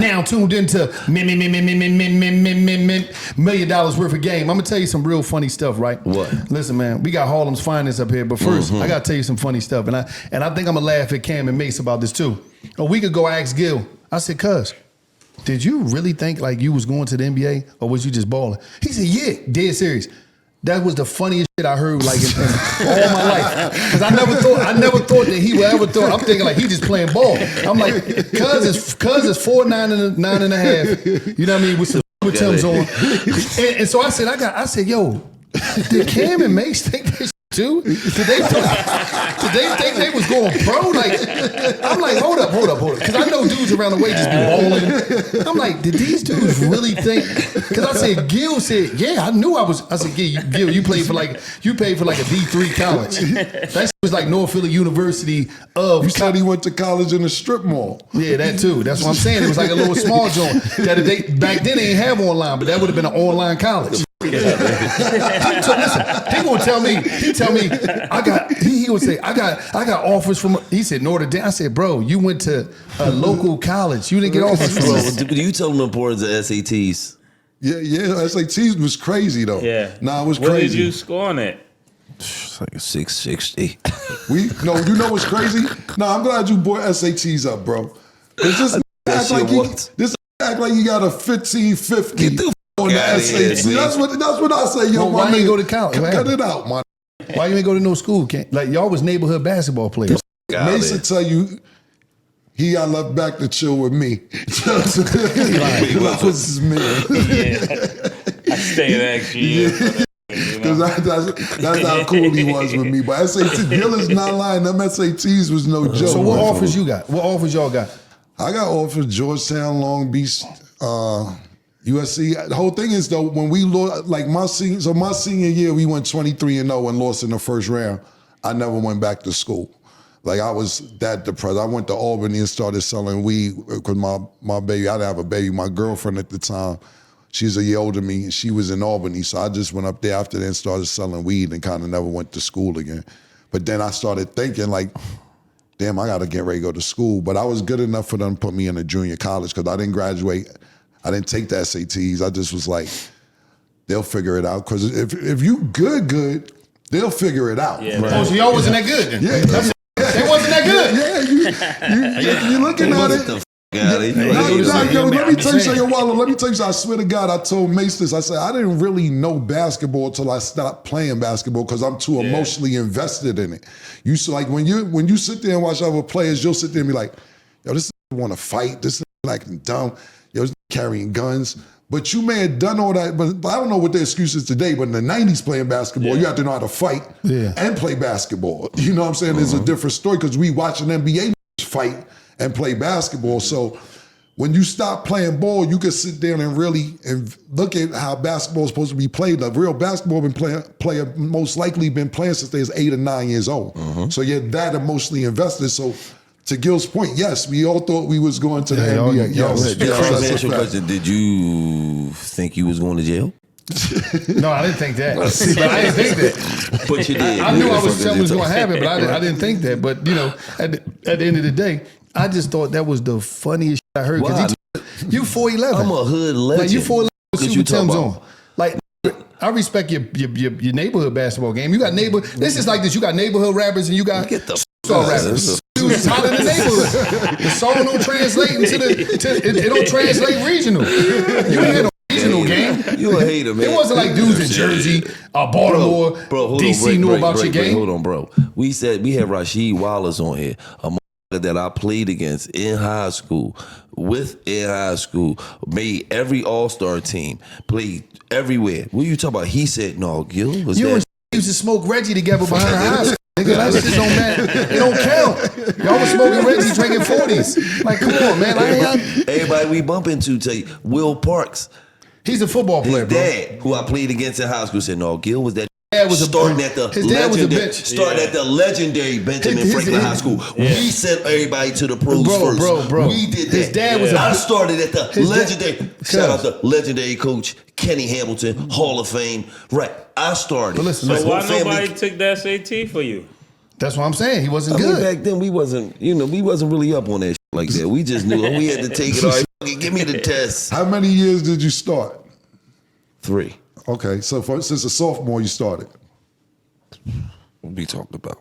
now tuned into $1 million worth of game. I'm gonna tell you some real funny stuff, right? What? Listen, man, we got Harlem's finest up here, but first I gotta tell you some funny stuff, and I think I'm gonna laugh at Cam and Mace about this too. A week ago, I asked Gil. I said, "Cuz, did you really think like you was going to the NBA, or was you just balling?" He said, "Yeah, dead serious." That was the funniest shit I heard like in all my life. Because I never thought that he would ever thought. I'm thinking like he just playing ball. I'm like, cuz is 4'9" and 9.5. You know what I mean? With some with Tim's on. And so I said, yo, did Cam and Mace think this too? Did they think they was going pro? Like, I'm like, hold up. Because I know dudes around the way just be rolling. I'm like, did these dudes really think? Because I said, Gil said, yeah, I knew I was. I said, Gil, you paid for like a D3 college. That shit was like North Philly University of. You said he went to college in a strip mall. Yeah, that too. That's what I'm saying. It was like a little small joint. Back then they didn't have online, but that would have been an online college. Listen, he gonna tell me. He tell me he would say I got offers from. He said Notre Dame. I said, bro, you went to a local college. You didn't get offers from. Do you tell them the importance of SATs? Yeah, SATs was crazy though. Yeah, it was crazy. What did you score on it? It's like a 660. You know what's crazy? No, I'm glad you brought SATs up, bro. It's just act like you got a 1550. Get the on the SAT. That's what I say, yo. Why you go to college? Cut it out, man. Why you ain't go to no school? Like y'all was neighborhood basketball players. Mason tell you he got left back to chill with me. That was his man. I stayed an extra year. Because that's how cool he was with me. But SAT, Gil is not lying. Them SATs was no joke. So what offers you got? What offers y'all got? I got offers Georgetown, Long Beach, USC. The whole thing is though, when we lost, like my senior year, we went 23-0 and lost in the first round. I never went back to school. Like I was that depressed. I went to Albany and started selling weed because my baby, I didn't have a baby. My girlfriend at the time, she's a year older than me, and she was in Albany. So I just went up there after that and started selling weed and kind of never went to school again. But then I started thinking like, damn, I got to get ready to go to school. But I was good enough for them to put me in a junior college because I didn't graduate. I didn't take the SATs. I just was like, they'll figure it out. Because if you good, they'll figure it out. Yeah, right. Oh, so y'all wasn't that good then? Yeah. They wasn't that good? Yeah, you looking at it. Let me tell you something. I swear to God, I told Mace this. I said, I didn't really know basketball until I stopped playing basketball because I'm too emotionally invested in it. You so like when you sit there and watch other players, you'll sit there and be like, yo, this want to fight. This like dumb. Yo, this carrying guns. But you may have done all that, but I don't know what the excuse is today, but in the 90s playing basketball, you have to know how to fight and play basketball. You know what I'm saying? There's a different story because we watch an NBA fight and play basketball. So when you stop playing ball, you can sit down and really look at how basketball is supposed to be played. The real basketball player most likely been playing since they was 8 or 9 years old. So you're that emotionally invested. So to Gil's point, yes, we all thought we was going to the NBA. Yes. Question, did you think you was going to jail? No, I didn't think that. I didn't think that. But you did. I knew I was something was going to happen, but I didn't think that. But you know, at the end of the day, I just thought that was the funniest shit I heard. Because you 4'11". I'm a hood legend. Like you 4'11" with Super Tim's on. Like I respect your neighborhood basketball game. You got This is like this. You got neighborhood rappers and you got star rappers. Dudes hot in the neighborhood. The song don't translate it don't translate regional. You ain't had no regional game. You a hater, man. It wasn't like dudes in Jersey, Baltimore, DC knew about your game. Hold on, bro. We had Rasheed Wallace on here, a that I played against in high school, made every all-star team, played everywhere. What are you talking about? He said, no, Gil, was you that? Used to smoke Reggie together behind the house. Nigga, that shit don't matter. It don't count. Y'all was smoking Reggie, drinking 40s. Like, come on, man. Everybody we bump into tell you, Will Parks. He's a football player, His dad, who I played against in high school, said, no, Gil was that. His dad was a bitch. Starting at the legendary Benjamin Franklin High School. We sent everybody to the pros first. Bro. We did that. His dad was I started at the legendary. Shout out to legendary coach Kenny Hamilton, Hall of Fame. Right. I started. But listen, so why nobody took that SAT for you? That's what I'm saying. He wasn't good. Back then we wasn't really up on that shit like that. We just knew we had to take it. All right. Give me the test. How many years did you start? 3. Okay, so since a sophomore you started. What we talking about?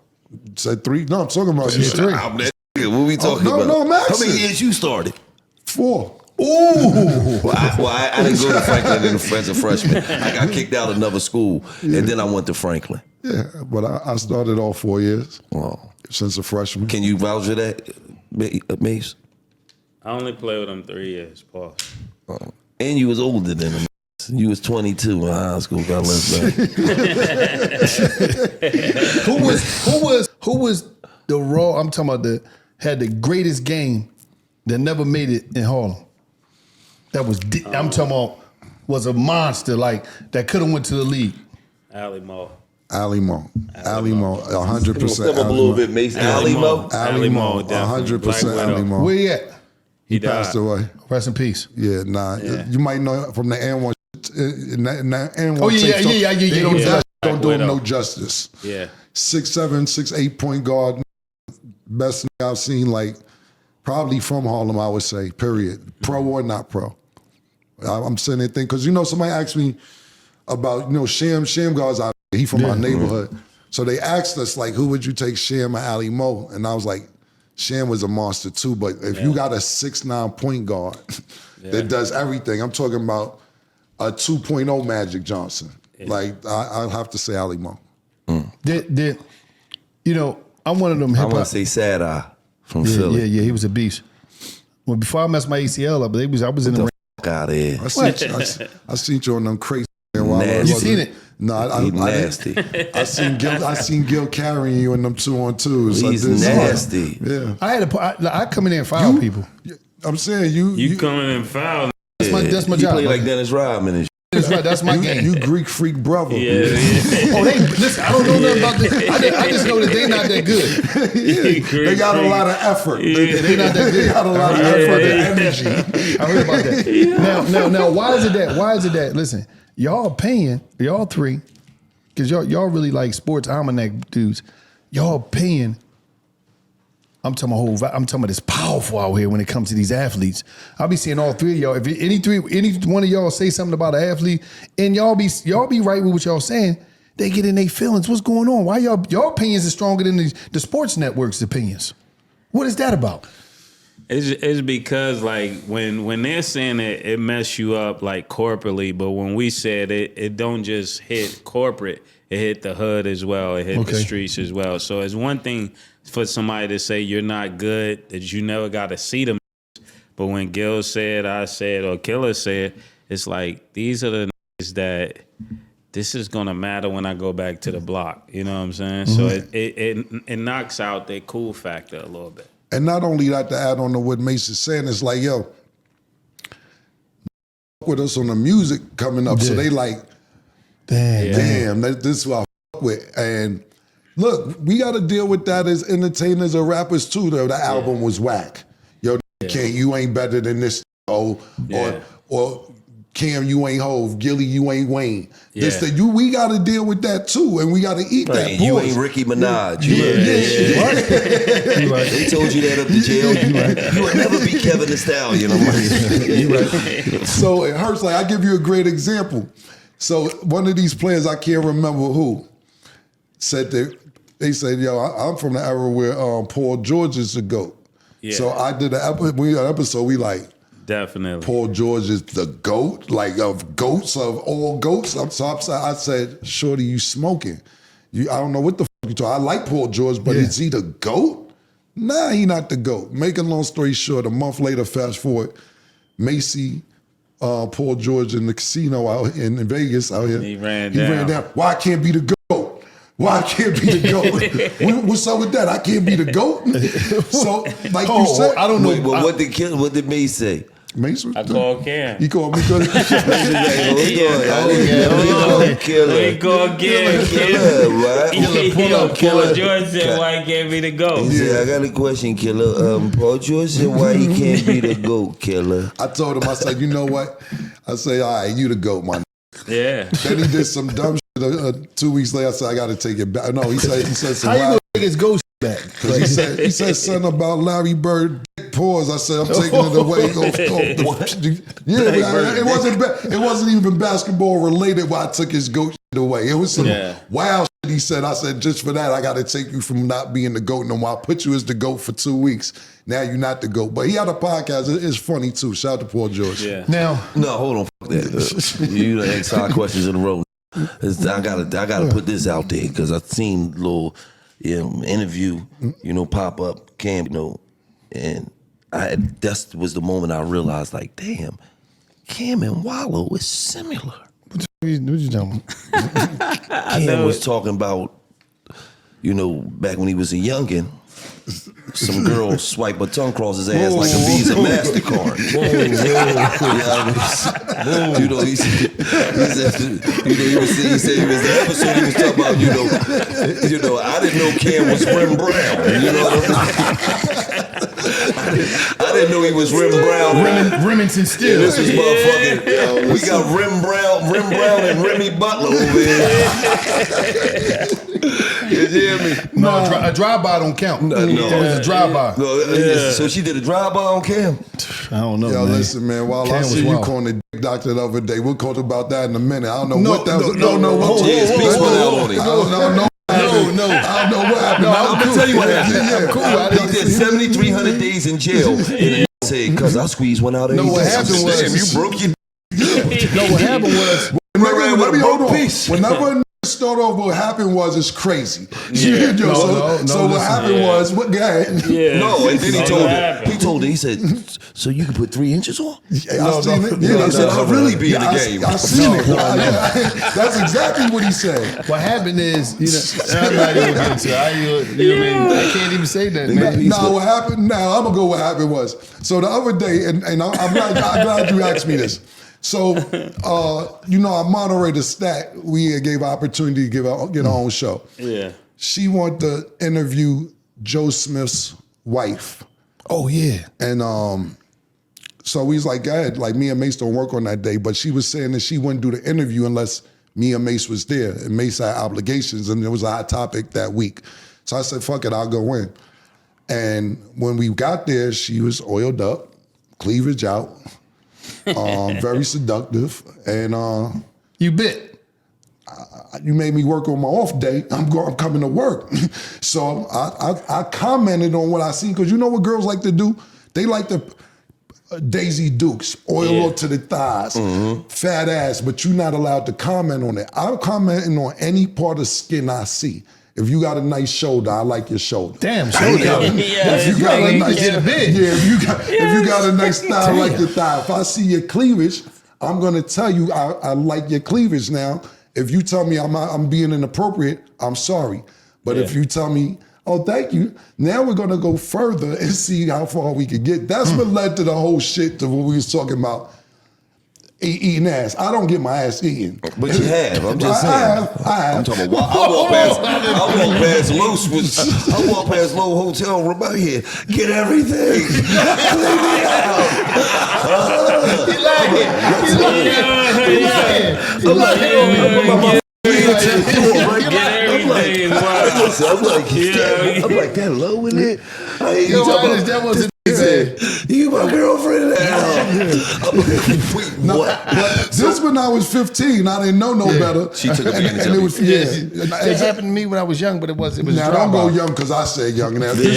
Said 3? No, I'm talking about you. 3. I'm that nigga. What we talking no, about? no, I'm asking. How many years you started? 4. Ooh. I didn't go to Franklin as a freshman. I got kicked out of another school, and then I went to Franklin. Yeah, but I started all 4 years Wow. since a freshman. Can you vouch for that, Mace? I only played with him 3 years, Paul. And you was older than him. You was 22 in high school. God bless that. Who was the raw? I'm talking about had the greatest game that never made it in Harlem. That was I'm talking about was a monster like that could have went to the league. Ali Mo. 100%. Step up a little bit, Mace. Ali Mo. Ali Mo, definitely. 100% Ali Mo. Where he at? He passed away. Rest in peace. Yeah, nah. You might know from the N1. N1 Oh yeah. They don't do him no justice. Yeah. 6'7", 6'8" point guard. Best I've seen, like probably from Harlem, I would say. Period. Pro or not pro. I'm saying that thing because somebody asked me about Sham guards out. He from our neighborhood, so they asked us like, who would you take, Sham or Ali Mo? And I was like, Sham was a monster too, but if you got a 6'9" point guard that does everything, I'm talking about a 2.0 Magic Johnson. Like I'll have to say Ali Mo. I'm one of them hip I want hop. to say Sad Eye from Philly. Yeah, he was a beast. Well, before I messed my ACL up, I was in the ring. Out of here. I seen you on them crazy. Nasty. You seen it? No, I nasty. I seen Gil carrying you in them 2-on-2s. He's nasty. Yeah. I come in there and foul people. I'm saying you coming in foul. That's my He job. play like Dennis Rodman and That's right. That's my game. You Greek freak brother. Yeah. Listen. I don't know nothing about this. I just know that they not that good. They got a lot of effort. They not that good. They got a lot of effort and energy. I heard about that. Now, why is it that? Listen, y'all paying, y'all 3, because y'all really like sports almanac dudes. Y'all paying. I'm talking about this powerful out here when it comes to these athletes. I'll be seeing all 3 of y'all. If any one of y'all say something about an athlete, and y'all be right with what y'all saying, they get in their feelings. What's going on? Why y'all opinions are stronger than the sports network's opinions? What is that about? It's because like when they're saying it mess you up like corporately, but when we said it don't just hit corporate, it hit the hood as well. It hit the streets as well. So it's one thing for somebody to say you're not good, that you never got to see them. But when Gil said, I said, or Killer said, it's like, these are the niggas that this is going to matter when I go back to the block. You know what I'm saying? Mm-hmm. So it knocks out their cool factor a little bit. And not only that, to add on to what Mace is saying, it's like, yo, with us on the music coming up. So they like, damn, this is who I fuck with. And look, we got to deal with that as entertainers or rappers too. Though the album was whack. Yo, you ain't better than this. Or Cam, you ain't Hove. Gilly, you ain't Wayne. We got to deal with that too, and we got to eat that. You ain't Ricky Minaj. Right. They told you that up the jail. You will never be Kevin the Stallion. So it hurts. Like I give you a great example. So one of these players, I can't remember who, said that they said, "Yo, I'm from the era where Paul George is the GOAT." Yeah. So I did an episode. We like. Definitely. Paul George is the GOAT, like of goats, of all goats. I said, shorty, you smoking. I don't know what the fuck you talking. I like Paul George, but is he the GOAT? Nah, he not the GOAT. Making a long story short, a month later, fast forward, Macy, Paul George in the casino out in Vegas out here. He ran down. Why I can't be the GOAT? Why I can't be the GOAT? What's up with that? I can't be the GOAT? So, like you said. I don't know. But what did Mace say? Mace, I called Cam. He called me good. He called Cam. Paul George said, why he can't be the GOAT? He said, I got a question, Killer. Paul George said, why he can't be the GOAT, Killer? I told him, I said, you know what? I say, all right, you the GOAT, man. Yeah. Then he did some dumb shit. 2 weeks later, I said, I got to take it back. No, he said some How you gonna take his GOAT back. He said something about Larry Bird pause. I said, I'm taking it away. It wasn't even basketball related why I took his GOAT shit away. It was some wild shit he said. I said, just for that, I got to take you from not being the GOAT no more. I put you as the GOAT for 2 weeks. Now you're not the GOAT. But he had a podcast. It's funny too. Shout out to Paul George. Yeah. Now, no, hold on. Fuck that. You done asked 5 questions in a row. I gotta put this out there because I've seen little interview, pop up, Cam, and that was the moment I realized, like, damn, Cam and Wallow is similar. What you talking about? Cam was talking about, back when he was a youngin', some girl swipe a tongue across his ass like a Visa MasterCard. He said he was the episode he was talking about, I didn't know Cam was Rim Brown. I didn't know he was Rim Brown. Remington Steele. Yeah, this is motherfucking. We got Rim Brown and Remy Butler over here. You hear me? No, a drive-by don't count. No. It was a drive-by. No, so she did a drive-by on Cam? I don't know, Yo, man. listen, man, while Cam I see you wild. calling the dick doctor the other day, we'll talk about that in a minute. I don't know what that was. No. I don't know what happened. I'm going to tell you what happened. Yeah, cool. He did 7,300 days in jail. And then said, because I squeezed one out of what happened was... Damn, you broke your... No, what happened was... Whenever a start off, what happened was it's crazy. Yeah. So what happened was, what guy? Yeah. No, and then he told her, he said, so you can put 3 inches on? I seen it. Yeah, he said, I'll really be in the game. I seen it. That's exactly what he said. What happened is, I'm not even going to get into I can't even say that, man. No, what happened, I'm going to go what happened was. So the other day, and I'm glad you asked me this. So, I moderate a stat. We gave opportunity to get our own show. Yeah. She wanted to interview Joe Smith's wife. Oh, yeah. And so we was like, go ahead. Like, me and Mace don't work on that day, but she was saying that she wouldn't do the interview unless me and Mace was there. And Mace had obligations, and it was a hot topic that week. So I said, fuck it, I'll go in. And when we got there, she was oiled up, cleavage out. Very seductive, and you bit. You made me work on my off day. I'm coming to work, so I commented on what I seen because you know what girls like to do? They like to Daisy Dukes, oil up to the thighs, fat ass, but you're not allowed to comment on it. I'm commenting on any part of skin I see. If you got a nice shoulder, I like your shoulder. Damn, shoulder. If you got a nice thigh, I like your thigh. If I see your cleavage, I'm gonna tell you I like your cleavage now. If you tell me I'm being inappropriate, I'm sorry. But if you tell me, oh, thank you, now we're gonna go further and see how far we can get. That's what led to the whole shit to what we was talking about. Eating ass. I don't get my ass eaten. But you have. I'm just saying. I have. I'm talking about. I walk past Low Hotel room out here. Get everything. I'm like that low in it. That wasn't. He said, "You my girlfriend now." I'm like, wait, what? This when I was 15, I didn't know no better. She took advantage of it. It happened to me when I was young, but it was. Now don't go young because I said young. Now if you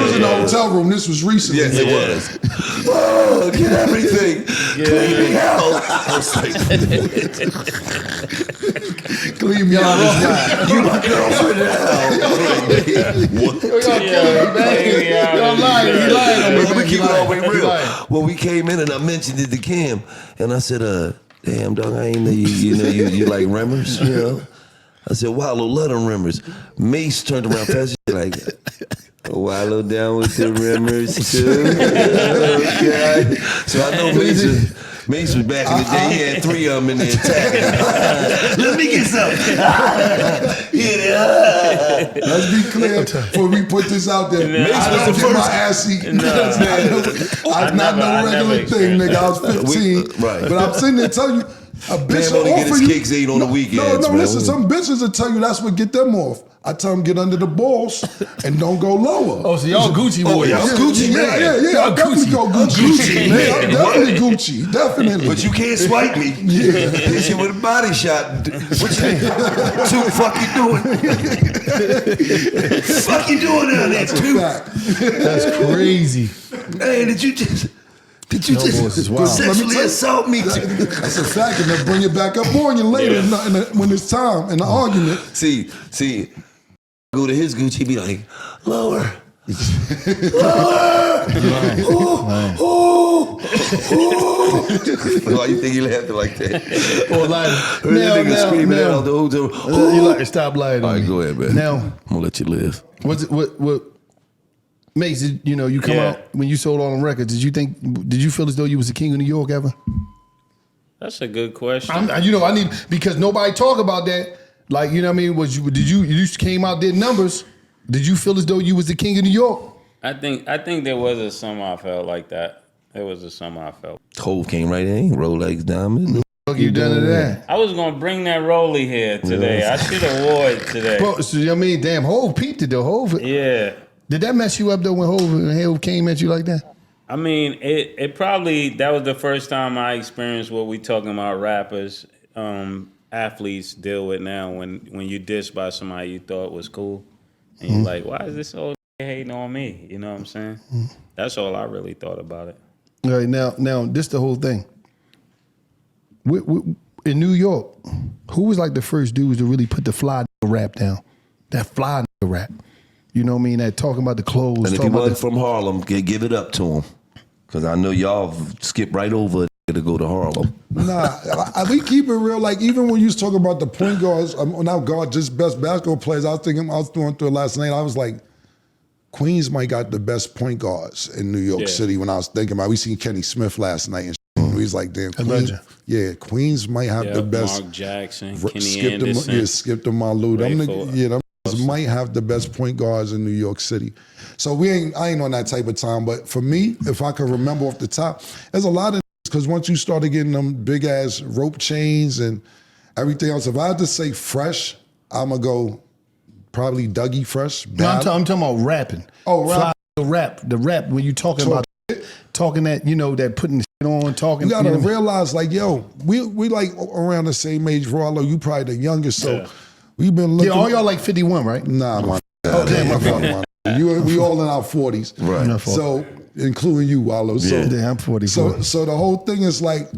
was in the hotel room, this was recent. Yes, it was. Oh, get everything. Clean me out. I was like, clean me out. You my girlfriend now. What? Y'all lying. He lying. Let me keep it all the way real. Well, we came in and I mentioned it to Cam, and I said, damn, dog, I ain't know you like Rimmers, I said, Wallow, love them Rimmers. Mace turned around fast, like, Wallow down with the Rimmers too. Okay. So I know Mace was back in the day. He had 3 of them in there attacking. Let me get some. Let's be clear before we put this out there. Mace I don't get my ass eaten. That's not no regular thing, nigga. I was 15. Right. But I'm sitting there telling you, a bitch Man will only get offer his you. kicks ate on the weekends. No, listen, some bitches will tell you that's what get them off. I tell them get under the balls and don't go lower. Oh, so y'all Gucci boys. y'all Gucci, man. Yeah. I definitely go Gucci, man. I'm definitely Gucci, definitely. But you can't swipe me. Yeah. Hit you with a body shot. What you fuck you doing? Fuck you doing down there, That's a too? fact. That's crazy. Hey, did you just boys is wild. sexually assault me? That's a fact, and they'll bring it back up on you later when it's time in the argument. See, go to his Gucci, be like, lower. Why you think he laughing like that? Or like, Nigga screaming out the whole time. You like stop lying. All right, go ahead, man. Now, I'm gonna let you live. what makes it? You know, you come out when you sold all them records. Did you feel as though you was the king of New York ever? That's a good question. I need because nobody talk about that. Like, you know what I mean? You came out did numbers? Did you feel as though you was the king of New York? I think there was a summer I felt like that. There was a summer I felt. Hove came right in, Rolex diamond. What you done to that? I was gonna bring that Rolly here today. I should have wore it today. Bro, so, I mean, damn, Hove peeped it though. Hove. Yeah. Did that mess you up though when Hove came at you like that? I mean, it probably, that was the first time I experienced what we talking about rappers, athletes deal with now when you diss by somebody you thought was cool. And you're like, why is this old hating on me? You know what I'm saying? That's all I really thought about it. All right, now this the whole thing. In New York, who was like the first dudes to really put the fly rap down? That fly rap. You know what I mean? That talking about the clothes. And if he wasn't from Harlem, give it up to him. Because I know y'all skip right over to go to Harlem. Nah, we keep it real. Like, even when you was talking about the point guards, just best basketball players, I was going through it last night. I was like, Queens might got the best point guards in New York City when I was thinking about it. We seen Kenny Smith last night and shit. We was like, damn, Queens might have the best. Mark Jackson, Kenny Anderson. Skip them Malou. Them might have the best point guards in New York City. So I ain't on that type of time. But for me, if I could remember off the top, there's a lot of, because once you started getting them big ass rope chains and everything else, if I had to say fresh, I'm gonna go probably Dougie Fresh. No, I'm talking about rapping. Oh, rap. The rap when you talking about talking that, you know, that putting the shit on, talking. You gotta realize, like, yo, we like around the same age. Rollo, you probably the youngest, so we've been looking. Yeah, all y'all like 51, right? Nah, my. Oh damn, my fault. We all in our 40s, right? So, including you, Wallow. So, yeah, I'm 44. So the whole thing is like,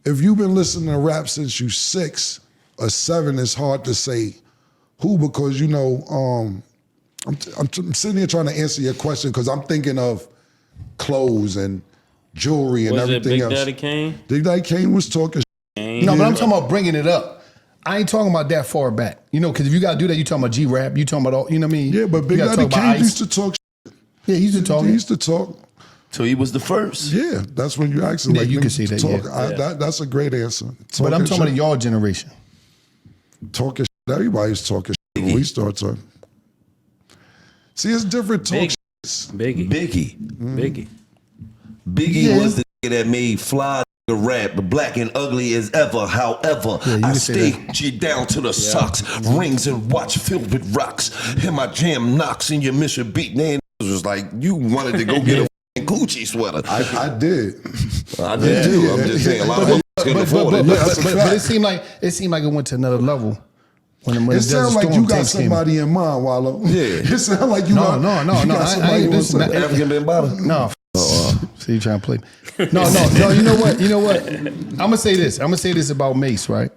if you've been listening to rap since you 6 or 7, it's hard to say who, because you know, I'm sitting here trying to answer your question because I'm thinking of clothes and jewelry and everything else. Big Daddy Kane? Big Daddy Kane was talking. No, but I'm talking about bringing it up. I ain't talking about that far back. You know, because if you got to do that, you talking about G-Rap, you talking about all, you know what I mean? Yeah, but Big Daddy Kane used to talk. Yeah, he used to talk. He used to talk. So he was the first. Yeah, that's when you actually you can see that. Talk. That's a great answer. But I'm talking about y'all generation. Talking shit. Everybody's talking shit when we start talking. See, it's different talk shit. Biggie Yeah. was the nigga that made fly rap, black and ugly as ever. However, I stay G down to the socks, rings and watch filled with rocks. Hear my jam knocks in your mission beat. Man, it was like you wanted to go get a Gucci sweater. I did. I did too. Yeah. I'm just saying a lot of couldn't afford it. But it seemed like it went to another level. When it sounds like you got somebody in mind, Wallow. Yeah. It sounds like you got somebody in mind. African Bambaataa? No. See, you trying to play me. No, you know what? I'm gonna say this about Mace, right?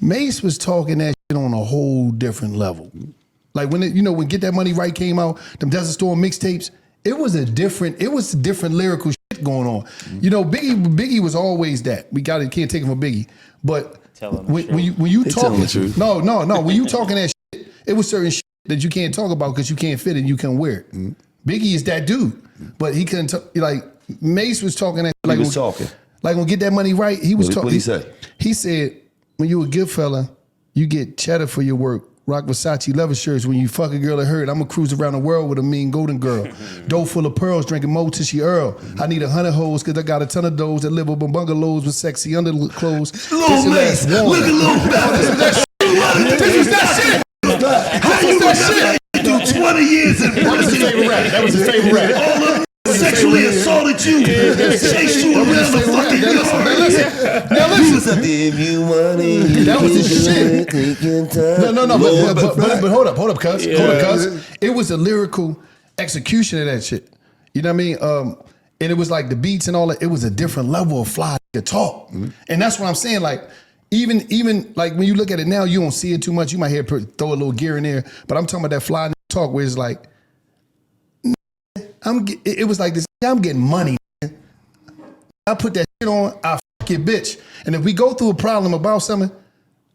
Mace was talking that shit on a whole different level. Like when when Get That Money Right came out, them Desert Storm mixtapes, it was different lyrical shit going on. You know, Biggie was always that. Can't take him from Biggie. But when you talking, no, when you talking that shit, it was certain shit that you can't talk about because you can't fit it and you can't wear it. Mm-hmm. Biggie is that dude, but he couldn't talk. Like Mace was talking that. Like, he was talking. Like when Get That Money Right, he was talking. What he say? He said, when you a good fella, you get cheddar for your work. Rock Versace leather shirts. When you fuck a girl that hurt, I'ma cruise around the world with a mean golden girl. Dough full of pearls, drinking mo till she Earl. I need 100 hoes, cause I got a ton of those that live up in bungalows with sexy underclothes. Little Mace, look at Little Mace. This was that shit. shit. Do 20 years in That was his favorite rap. That was his favorite rap. All of them sexually assaulted you. Chased you around the fucking yard. Now He listen. was up there, if you money. That was his shit. No, but hold up, cuz. Hold up, cuz. It was a lyrical execution of that shit. You know what I mean? And it was like the beats and all that. It was a different level of fly to talk. And that's what I'm saying. Like, even like when you look at it now, you don't see it too much. You might hear throw a little gear in there. But I'm talking about that fly talk where it's like, it was like this, I'm getting money. I put that shit on, I fuck your bitch. And if we go through a problem about something,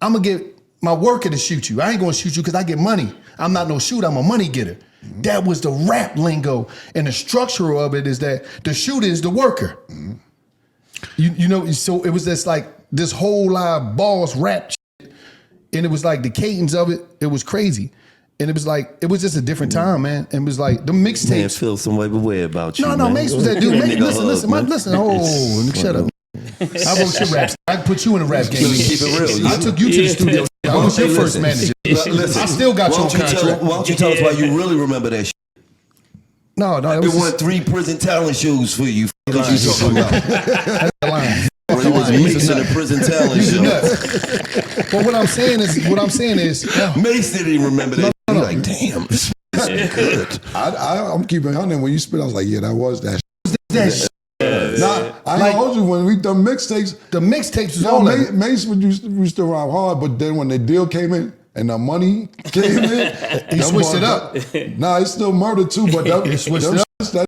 I'm gonna get my worker to shoot you. I ain't gonna shoot you because I get money. I'm not no shooter, I'm a money getter. That was the rap lingo. And the structure of it is that the shooter is the worker. You know, so it was just like this whole live boss rap shit. And it was like the cadence of it, it was crazy. And it was like, it was just a different time, man. And it was like, the mixtapes. Man, feel some way about you, No, Mace was that dude. Listen, shut up. I wrote your raps. I put you in a rap game. Keep it real. I took you to the studio. I was your first manager. Listen, I still got your contract. Why don't you tell us why you really remember that shit? No, it We was won 3 prison talent shows for you. What you talking about? the line. It was Mace in a prison talent show. But what I'm saying is, Mace didn't even remember that. He's like, damn, this is good. I'm keeping it on. When you spit, I was like, yeah, that was that. Nah, I told you when we done mixtapes. The mixtapes was all that. Mace used to rhyme hard, but then when the deal came in and the money came in, he switched it up. Nah, it's still murder too, but he switched it up.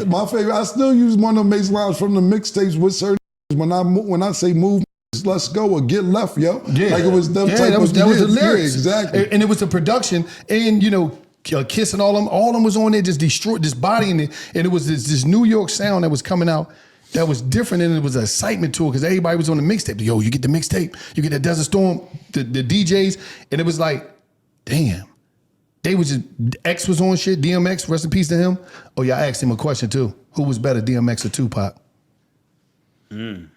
My favorite. I still use one of Mace lines from the mixtapes with certain. When I say move, let's go or get left, yo. Yeah, like it was them type that was the lyrics. Yeah, exactly. And it was the production, and you know, Kiss and all them was on there, just destroyed, just bodying it. And it was this New York sound that was coming out that was different, and it was an excitement to it because everybody was on the mixtape. Yo, you get the mixtape, you get the Desert Storm, the DJs, and it was like, damn. They was just, X was on shit, DMX, rest in peace to him. Oh yeah, I asked him a question too. Who was better, DMX or Tupac? I ain't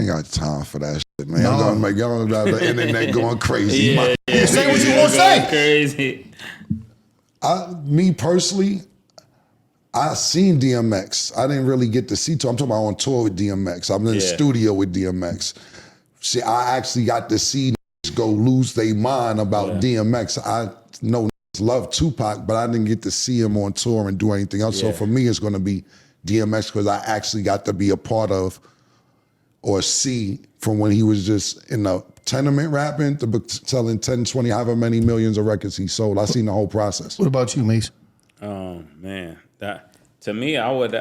got time for that shit, man. I'm gonna make y'all about the internet going crazy. Say what you want to say. Crazy. Me personally, I seen DMX. I didn't really get to see tour. I'm talking about on tour with DMX. I'm in the studio with DMX. See, I actually got to see niggas go lose their mind about DMX. I know niggas love Tupac, but I didn't get to see him on tour and do anything else. So for me, it's gonna be DMX because I actually got to be a part of or see from when he was just in the tenement rapping to selling 10, 20, however many millions of records he sold. I seen the whole process. What about you, Mace? Oh man, that to me, I would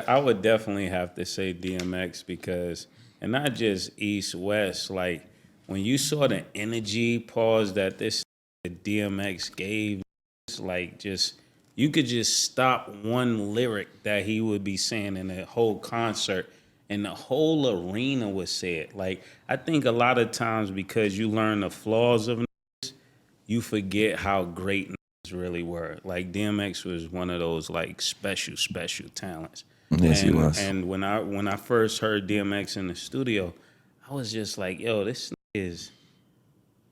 definitely have to say DMX because, and not just East West. Like when you saw the energy pause that this DMX gave, it's like just you could just stop one lyric that he would be saying in the whole concert, and the whole arena would say it. Like I think a lot of times because you learn the flaws of niggas, you forget how great niggas really were. Like DMX was one of those like special talents. Yes, he was. And when I first heard DMX in the studio, I was just like, yo, this is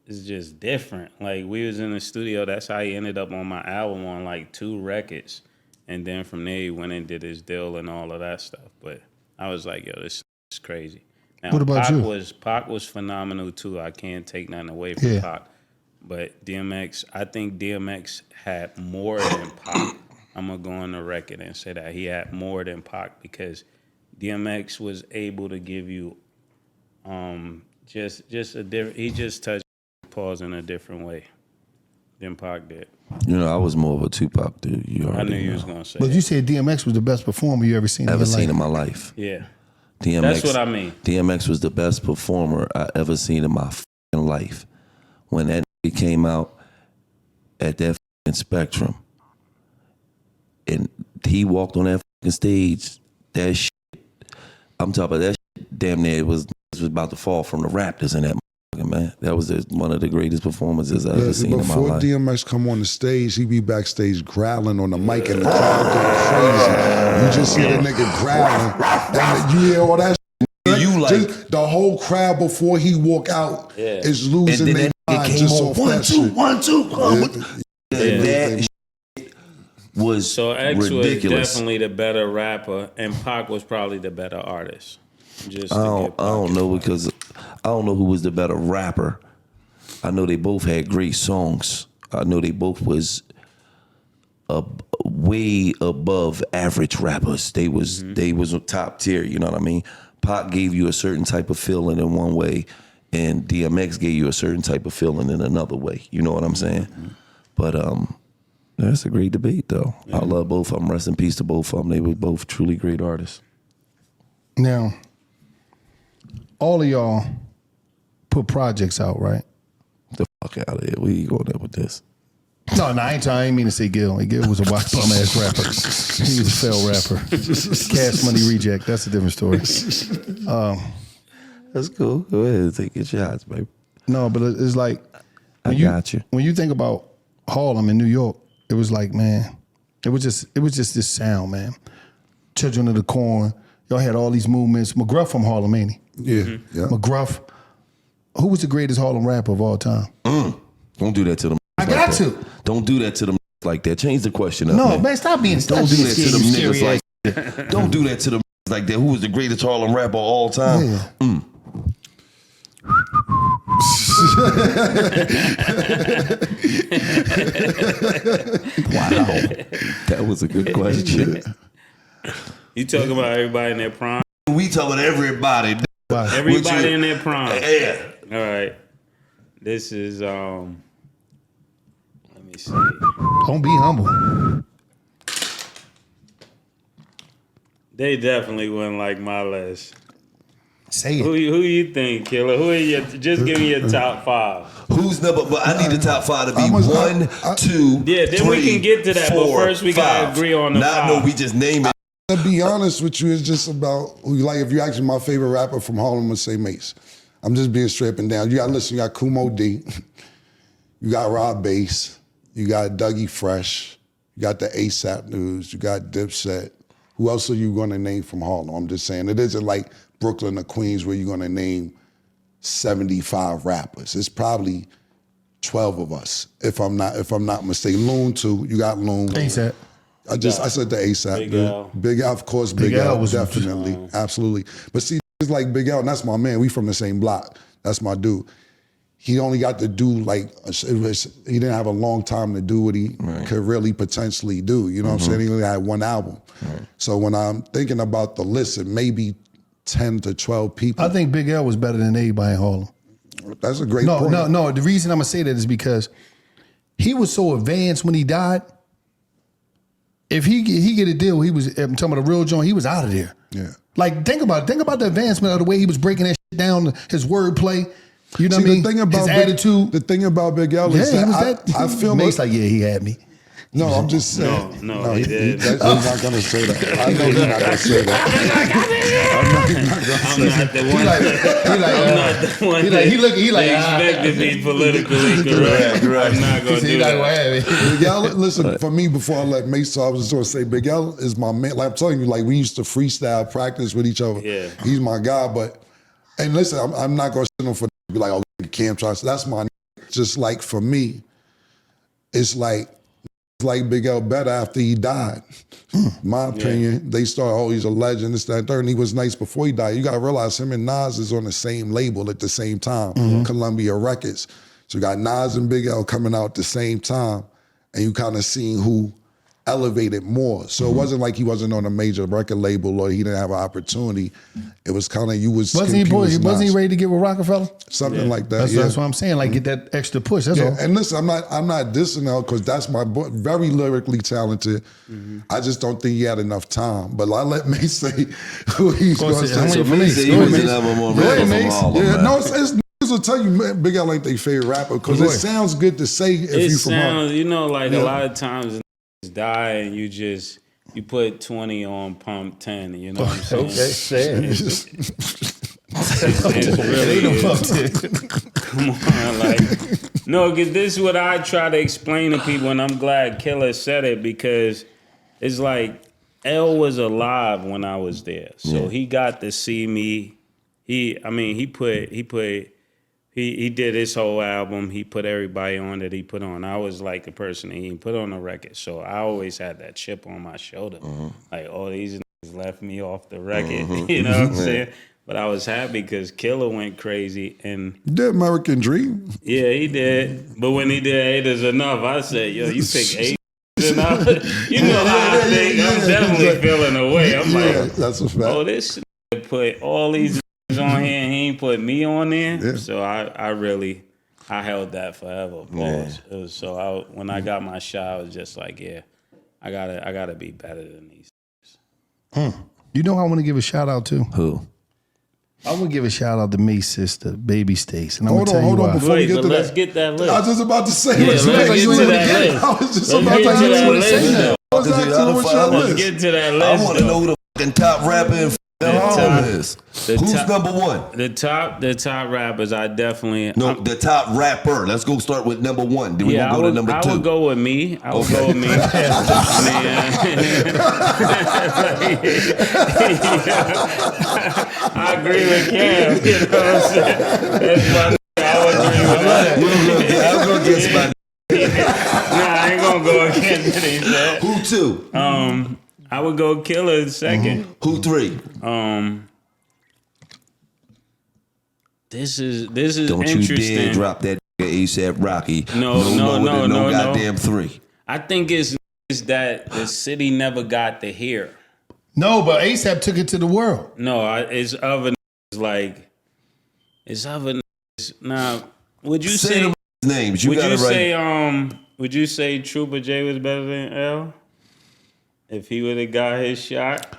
just different. Like we was in the studio, that's how he ended up on my album on like 2 records. And then from there he went and did his deal and all of that stuff. But I was like, yo, this is crazy. Now, what about Pac was phenomenal too. I can't take nothing away from Pac. But DMX, I think DMX had more than Pac. I'm going to go on the record and say that he had more than Pac because DMX was able to give you just a different, he just touched pause in a different way than Pac did. You know, I was more of a Tupac dude. I knew you was going to say But you said DMX was the best performer you ever seen in my life. Yeah. DMX, that's what I mean. DMX was the best performer I ever seen in my fucking life. When that nigga came out at that fucking Spectrum and he walked on that fucking stage, that shit, I'm talking about that shit, damn near it was about to fall from the Raptors in that man. That was one of the greatest performances I've ever seen in my life. Before DMX come on the stage, he be backstage growling on the mic and the crowd going crazy. You just hear the nigga growling and you hear all that shit. You like just the whole crowd before he walk out is losing their mind came just on off that shit. 1, 2, 1, 2. And that shit was so X ridiculous. was definitely the better rapper, and Pac was probably the better artist. Just I don't know because I don't know who was the better rapper. I know they both had great songs. I know they both was way above average rappers. They was top tier. You know what I mean? Pac gave you a certain type of feeling in one way, and DMX gave you a certain type of feeling in another way. You know what I'm saying? But that's a great debate, though. I love both of them. Rest in peace to both of them. They were both truly great artists. Now, all of y'all put projects out, right? The fuck out of here. Where you going there with this? No, I ain't mean to say Gil. Gil was a white bum ass rapper. He was a failed rapper. Cash Money Reject. That's a different story. That's cool. Go ahead, take your shots, baby. No, but it's like got you. When you think about Harlem in New York, it was like, man, it was just this sound, man. Children of the Corn. Y'all had all these movements. McGruff from Harlem, ain't he? Yeah. McGruff. Who was the greatest Harlem rapper of all time? Don't do that to them. I got to. Don't do that to them like that. Change the question up. No, man, stop being. Don't do that to them niggas serious. like that. Don't do that to them like that. Who was the greatest Harlem rapper of all time? Yeah. Wow, that was a good question. You talking about everybody in their prime? We talking everybody. Everybody in their prime. Yeah. All right. This is let me see. Don't be humble. They definitely wouldn't like my list. Say it. Who you think, Killer? Who are your? Just give me your top 5. Who's number? But I need the top 5 to be 1, 2. Yeah, then we can get to that. But first, we gotta agree on the 5. No, we just name it. To be honest with you, it's just about who you like. If you actually my favorite rapper from Harlem, I'm gonna say Mace. I'm just being straight up and down. You got listen. You got Kumo D. You got Rob Bass. You got Dougie Fresh. You got the ASAP News. You got Dipset. Who else are you gonna name from Harlem? I'm just saying it isn't like Brooklyn or Queens where you're gonna name 75 rappers. It's probably 12 of us, if I'm not mistaken. Loon too. You got Loon. ASAP. I said the ASAP. Big L. Big L, of course. Big L was definitely, absolutely. But see, it's like Big L, and that's my man. We from the same block. That's my dude. He only got to do he didn't have a long time to do what he could really potentially do. You know what I'm saying? He only had one album. Right. So when I'm thinking about the list, it may be 10 to 12 people. I think Big L was better than anybody in Harlem. That's a great point. No. The reason I'm gonna say that is because he was so advanced when he died. If he get a deal, I'm talking about a real joint, he was out of there. Yeah. Like think about the advancement of the way he was breaking that shit down, his wordplay. You know what I mean? His attitude. The thing about Big L is I feel Mace like, yeah, he had me. No, I'm just saying. No, he did. He's not gonna say that. I know he's not gonna say that. I know he's not gonna say that. He like, expect to be politically correct. I'm not gonna do that. Big L, listen, for me, before I let Mace talk, I was just gonna say Big L is my man. Like I'm telling you, like we used to freestyle practice with each other. Yeah. He's my guy, and listen, I'm not gonna sit him for be like, oh, Cam tries. That's my just like for me, it's like Big L better after he died. My opinion, they start, oh, he's a legend, this, that, and third, and he was nice before he died. You gotta realize him and Nas is on the same label at the same time, Columbia Records. So you got Nas and Big L coming out at the same time, and you kind of seeing who elevated more. So it wasn't like he wasn't on a major record label or he didn't have an opportunity. It was kind of wasn't he ready to get with Rockefeller? Something like that. That's what I'm saying. Like get that extra push. That's all. And listen, I'm not dissing out because that's my boy, very lyrically talented. I just don't think he had enough time. But I let Mace say who he's going to say. So Mace said he was an album more rapper from Harlem. Yeah, no, it's niggas will tell you, man, Big L ain't their favorite rapper because it sounds good to say if you from Harlem. You know, like a lot of times die and you put 20 on pump 10, you know what I'm saying? Okay, say it. It's really come on, like no, because this is what I try to explain to people, and I'm glad Killer said it because it's like L was alive when I was there, so he got to see me. He put he did his whole album. He put everybody on that he put on. I was like the person that he put on the record. So I always had that chip on my shoulder. Like, all these niggas left me off the record. You know what I'm saying? But I was happy because Killer went crazy. And The American Dream. yeah, he did. But when he did 8 is Enough, I said, yo, you pick 8 is Enough. You know how I think. I'm definitely feeling away. I'm like, that's a fact. oh, this nigga put all these on here and he ain't put me on there. Yeah. So I really held that forever. It was so when I got my shot, I was just like, yeah, I gotta be better than these. You know who I want to give a shout out to? Who? I want to give a shout out to May's sister, Baby Stace. And I'm Hold gonna tell you why. before we get to let's that. get that list. I was just about to say, Yeah, let's let's get get to to that that list. list. I was just Let's about get to to that say list. that. I was asking what's your Let's list. get to that list. I want to know who the fucking top rapper in Harlem is. Who's top- number one? The top rappers, I definitely The top rapper. Let's go start with number one. Then we gonna go to number two. I would go with me. I would go with me. I agree with Cam. You know what I'm saying? That's my I would agree with that. I'll go against my. Nah, I ain't gonna go against what he said. Who two? I would go Killer second. Who three? This is Don't interesting. you dare drop that ASAP Rocky. No, goddamn three. I think it's that the city never got to hear. No, but ASAP took it to the world. No, it's other like it's other. Now, would you Say say the names? You would got you it right. say would you say Trooper J was better than L? If he would have got his shot,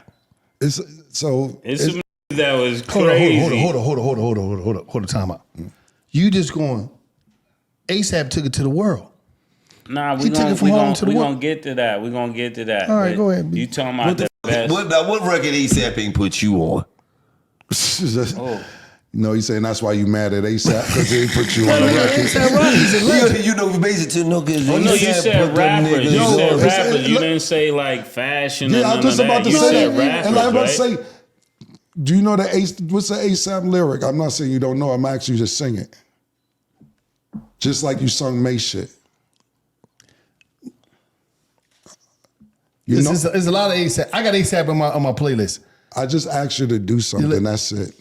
It's some that was crazy. Hold on, time out. You just going, ASAP took it to the world. Nah, He took it from home to the world. gonna get to that. We're gonna get to that. All right, But go ahead. You talking about the best? What record ASAP ain't put you on? No, he's saying that's why you mad at ASAP because he put you on the record. ASAP Rocky, he's a legend. You know, basically, no, because Oh no, you said rappers. You Yo, said it's- rappers. You didn't say like fashion. Yeah, or I none was just of about that. to You say said that. rappers, And I'm about to right? say, do you know what's the ASAP lyric? I'm not saying you don't know. I'm actually just singing. Just like you sung May shit. You know, There's a lot of ASAP. I got ASAP on my playlist. I just asked you to do something. That's it.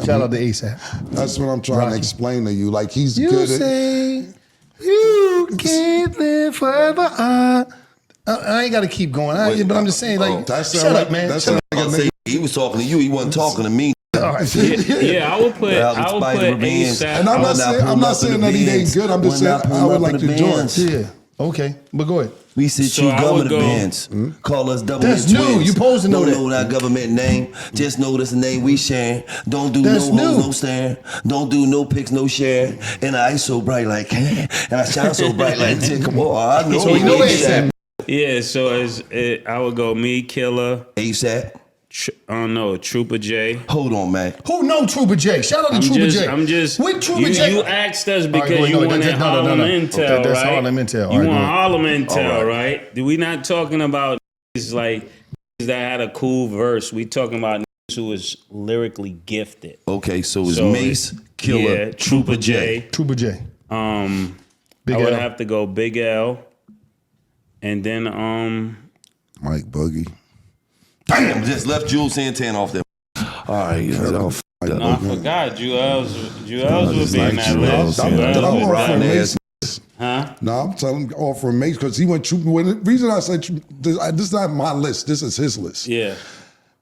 Shout out to ASAP. That's what I'm trying to explain to you. Like he's You good at. say you can't live forever. I ain't got to keep going. But I'm just saying, like, shut up, man. That's Shut up. like a nigga. He was talking to you. He wasn't talking to me. All right. Yeah, I would put Revenge. ASAP. And I'm not saying that he ain't good. I'm just saying I would like to join. Yeah. Okay. But go ahead. We said So you I would government go- bands. Call us double That's twins. new. You supposed to know Don't that. know that government name. Just know this the name we sharing. Don't do That's no hoes, new. no staring. Don't do no pics, no share. And I so bright like, and I shine so bright like, come on, I know. So you know ASAP. Yeah, so I would go me, Killer. ASAP. I don't know, Trooper J. Hold on, man. Who know Trooper J? Shout out to Trooper J. I'm just. With Trooper J. You asked us because All right, you no, wanted that's- no, Harlem no. Intel, That's right? Harlem Intel. All You right, go want ahead. Harlem Intel, All right? We not talking about like that had a cool verse. We talking about who was lyrically gifted. Okay, so it's So Mace, Killer, yeah, Trooper J. Trooper J. Big Big I would L. have to go Big L, and then Mike Buggy. Damn, just left Jules Santana off there. All right, no, I forgot Jewels would be in that Jewels. list. I'm Jewels would offering be- Mace. Huh? No, I'm telling him offering Mace because he went Trooper. The reason I said this is not my list. This is his list. Yeah.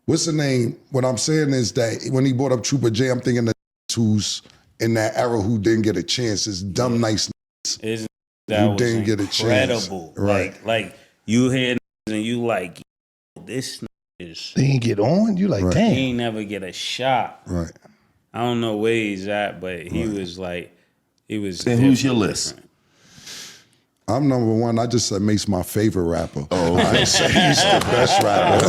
What's the name? What I'm saying is that when he brought up Trooper J, I'm thinking the who's in that era who didn't get a chance. It's dumb, nice. That You was didn't get a chance. incredible. Right. Like you hear and you like this is They ain't get on. You like, Right. he damn. ain't never get a shot. Right. I don't know where he's at, but he was like he was. And who's your list? I'm number one. I just said Mace my favorite rapper. Oh, I didn't say he's the best rapper. I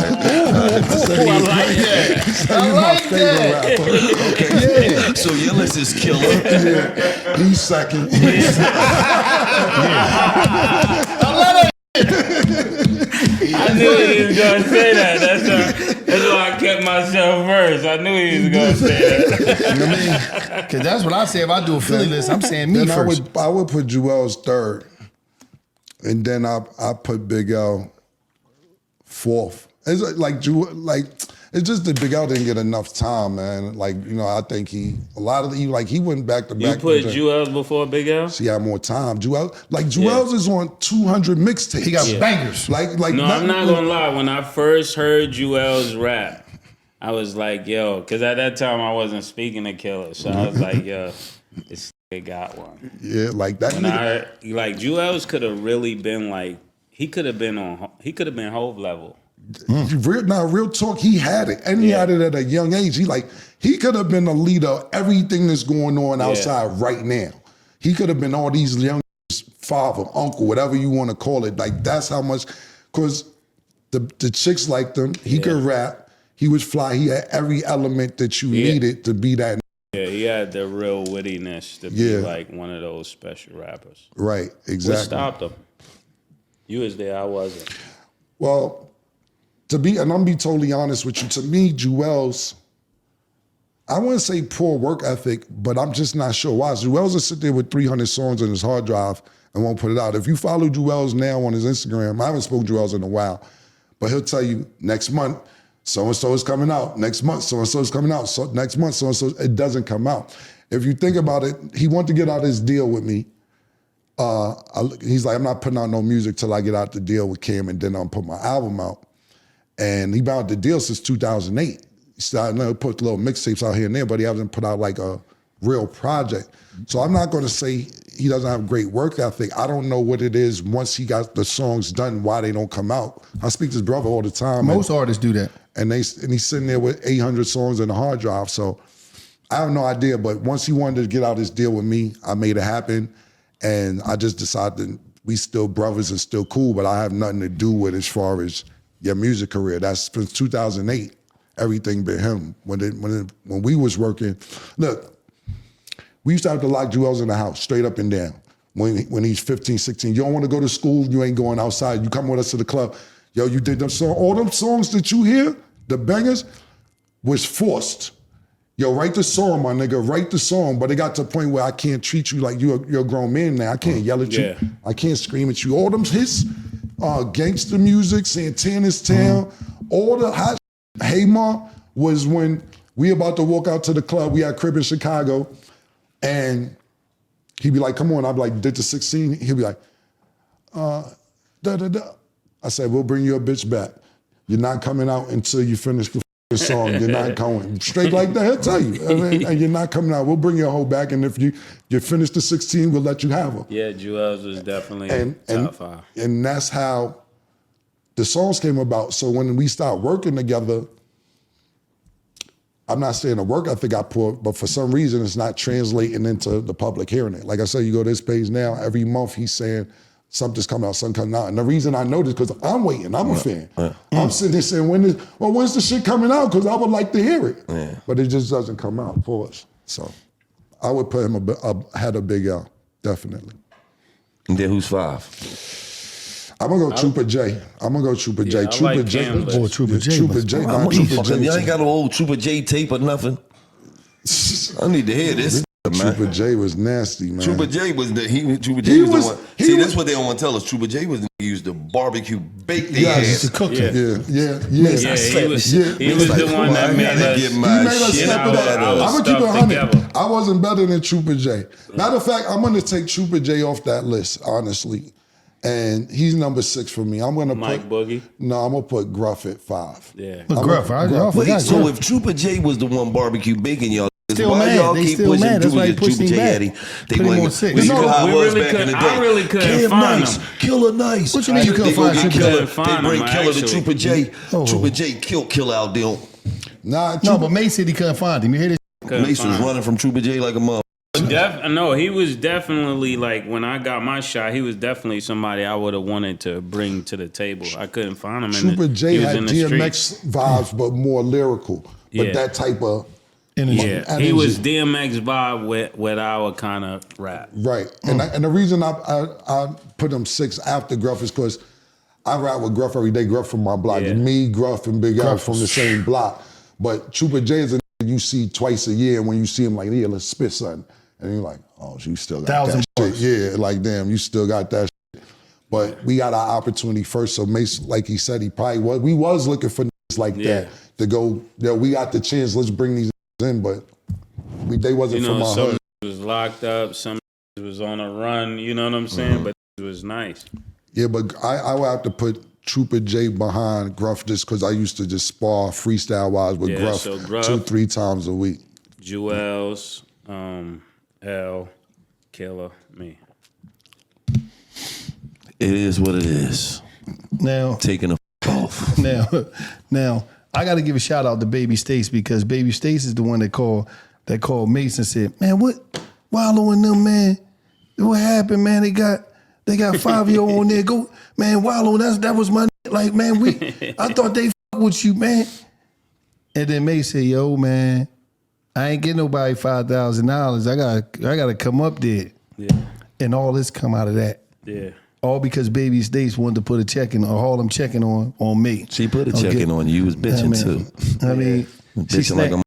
like that. I like that. Rapper. Okay. Yeah. So your list is Killer. Yeah. He's second. I knew he was gonna say that. That's why I kept defending myself first. I knew he was gonna say that. You know what I mean? Because that's what I say if I do a Philly list. I'm saying me then first. I would put Jewel's third, and then I put Big L fourth. It's it's just that Big L didn't get enough time, man. Like, you know, I think he went back to back. You put Jewel's before Big L? He had more time. Jewel's is on 200 mixtapes. He got bangers. No, I'm not gonna lie. When I first heard Jewel's rap, I was like, yo, because at that time I wasn't speaking to Killer, so I was like, yo, this nigga got one. Yeah, like that. When I heard, like Jewel's could have really been like, he could have been Hove level. Real talk, he had it. And he had it at a young age. He could have been a leader of everything that's going on outside right now. He could have been all these young father, uncle, whatever you want to call it. Like, that's how much, because the chicks liked him. He could rap. He was fly. He had every element that you needed to be that. Yeah, he had the real wittiness to be like one of those special rappers. Right, exactly. What stopped him? You was there, I wasn't. Well, and I'm gonna be totally honest with you, to me, Jewel's, I wouldn't say poor work ethic, but I'm just not sure why. Jewel's will sit there with 300 songs on his hard drive and won't put it out. If you follow Jewel's now on his Instagram, I haven't spoken to Jewel's in a while, but he'll tell you next month, so-and-so is coming out. Next month, so-and-so is coming out. So next month, so-and-so, it doesn't come out. If you think about it, he wanted to get out his deal with me. He's like, I'm not putting out no music till I get out the deal with Cam, and then I'll put my album out. And he been out the deal since 2008. He started to put little mixtapes out here and there, but he hasn't put out like a real project. So I'm not gonna say he doesn't have great work ethic. I don't know what it is once he got the songs done, why they don't come out. I speak to his brother all the time. Most artists do that. And he's sitting there with 800 songs in the hard drive. So I have no idea, but once he wanted to get out his deal with me, I made it happen. And I just decided we still brothers and still cool, but I have nothing to do with as far as your music career. That's since 2008. Everything been him. When we was working, look, we used to have to lock Jewel's in the house, straight up and down. When he's 15, 16, you don't want to go to school, you ain't going outside. You come with us to the club. Yo, you did them songs. All them songs that you hear, the bangers, was forced. Yo, write the song, my nigga. Write the song. But it got to the point where I can't treat you like you're a grown man now. I can't yell at you. I can't scream at you. All them hits, gangster music, Santana's Town, all the hot Hey Ma was when we about to walk out to the club. We had a crib in Chicago, and he'd be like, come on. I'd be like, did the 16? He'd be like, da-da-da. I said, we'll bring your bitch back. You're not coming out until you finish the song. You're not going. Straight like that, he'll tell you. And you're not coming out. We'll bring your hoe back, and if you finish the 16, we'll let you have her. Yeah, Jewel's was definitely top five. And that's how the songs came about. So when we started working together, I'm not saying the work I think I put, but for some reason it's not translating into the public hearing it. Like I said, you go to this page now, every month he's saying something's coming out, something coming out. And the reason I know this because I'm waiting, I'm a fan. I'm sitting there saying, when's the shit coming out? Because I would like to hear it. Yeah. But it just doesn't come out for us. So I would put him ahead of Big L, definitely. And then who's five? I'm gonna go Trooper J. Trooper J. Trooper J. Y'all ain't got no old Trooper J tape or nothing. I need to hear this. Trooper J was nasty, man. Trooper J was the one. See, that's what they don't want to tell us. Trooper J was the nigga used to barbecue, bake their ass. To cook it. Yeah. He was the one that made us step it up. I'm gonna keep it 100. I wasn't better than Trooper J. Matter of fact, I'm gonna take Trooper J off that list, honestly. And he's number 6 for me. I'm gonna Mike Boogie. No, I'm gonna put Gruff at 5. Yeah, Gruff. So if Trooper J was the one barbecue baking y'all. Still why mad. y'all They keep still pushing mad. That's why he pushed him back. They Put him on 6. You know how it was back in the day. I really couldn't find him. Killer Nice. What you mean you couldn't find Trooper J? They bring Killer to Trooper J. Trooper J killed Killer out there. No, but Mace said he couldn't find him. You hear this? Mace was running from Trooper J like a mother. No, he was definitely like when I got my shot. He was definitely somebody I would have wanted to bring to the table. I couldn't find him. Trooper J had DMX vibes, but more lyrical. But that type of energy. Yeah, he was DMX vibe with our kind of rap. Right, and the reason I put him 6 after Gruff is because I rap with Gruff every day. Gruff from my block. Me, Gruff, and Big L from the same block. But Trooper J is a nigga you see twice a year, and when you see him, like, yeah, let's spit something. And you're like, oh, you still got that shit. Yeah, like, damn, you still got that shit. But we got our opportunity first. So Mace, like he said, he probably was. We was looking for niggas like that to go, we got the chance, let's bring these in, but they wasn't from our hood. Some was locked up, some was on a run, you know what I'm saying? But it was nice. Yeah, but I would have to put Trooper J behind Gruff just because I used to just spar freestyle-wise with Gruff, so Gruff 2-3 times a week. Jewels, L, Killer, me. It is what it is. Now, taking a off. Now, I got to give a shout out to Baby Stace because Baby Stace is the one that called Mace and said, "Man, what Wallow and them, man? What happened, man? They got 5-year-old on there. Go, man, Wallow. That was my like, man. I thought they fuck with you, man." And then Mace said, "Yo, man, I ain't getting nobody $5,000. I gotta come up there." Yeah. And all this come out of that. Yeah. All because Baby Stace wanted to put a check in, or Harlem checking on me. She put a check in on you. You was bitching too. I mean, bitching like a.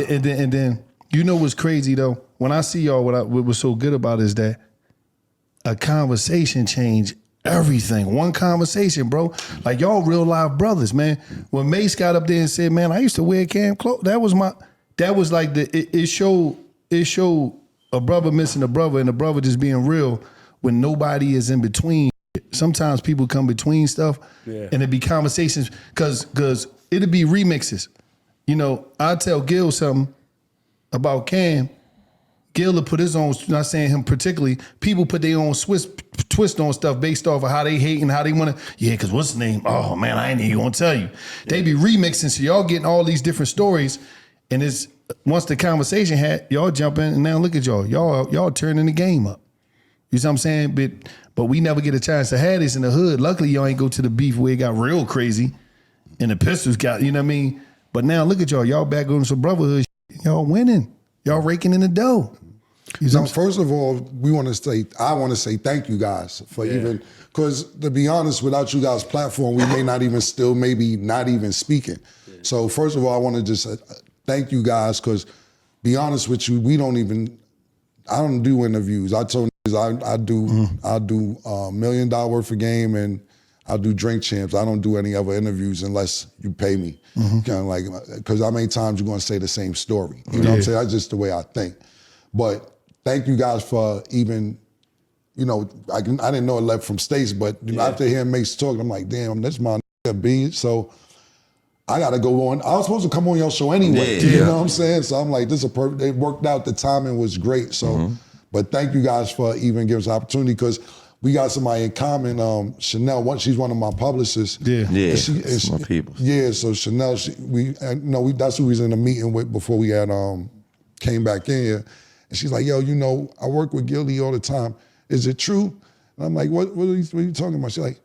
And then you know what's crazy though? When I see y'all, what was so good about is that a conversation changed everything. One conversation, bro. Like y'all real live brothers, man. When Mace got up there and said, "Man, I used to wear Cam clothes," that was like it showed a brother missing a brother and a brother just being real when nobody is in between. Sometimes people come between stuff and it be conversations because it'll be remixes. You know, I tell Gil something about Cam. Gil will put his own, not saying him particularly, people put their own twist on stuff based off of how they hate and how they want to, because what's the name? Oh man, I ain't even gonna tell you. They be remixing, so y'all getting all these different stories, and it's once the conversation had, y'all jump in, and now look at y'all turning the game up. You see what I'm saying? But we never get a chance to have this in the hood. Luckily, y'all ain't go to the beef where it got real crazy, and the pistols got, you know what I mean? But now look at y'all back on some brotherhood shit. Y'all winning. Y'all raking in the dough. Now, first of all, I want to say thank you guys for even, because to be honest, without you guys' platform, we may not even maybe not even speaking. Yeah. So first of all, I want to just thank you guys because, be honest with you, I don't do interviews. I told you I do $1 million worth of game and I do Drink Champs. I don't do any other interviews unless you pay me. Kind of like, because how many times you're going to say the same story? You know what I'm saying? That's just the way I think. But thank you guys for even, I didn't know it left from States, but after hearing Mace talk, I'm like, damn, that's my B. So I got to go on. I was supposed to come on your show anyway. You know what I'm saying? So I'm like, this is perfect. It worked out. The timing was great. So, but thank you guys for even giving us an opportunity because we got somebody in common. Chanel, she's one of my publicists. She, my people. Yeah, so Chanel, that's who we was in a meeting with before we had came back in here. And she's like, yo, I work with Gilly all the time. Is it true? And I'm like, what are you talking about? She's like,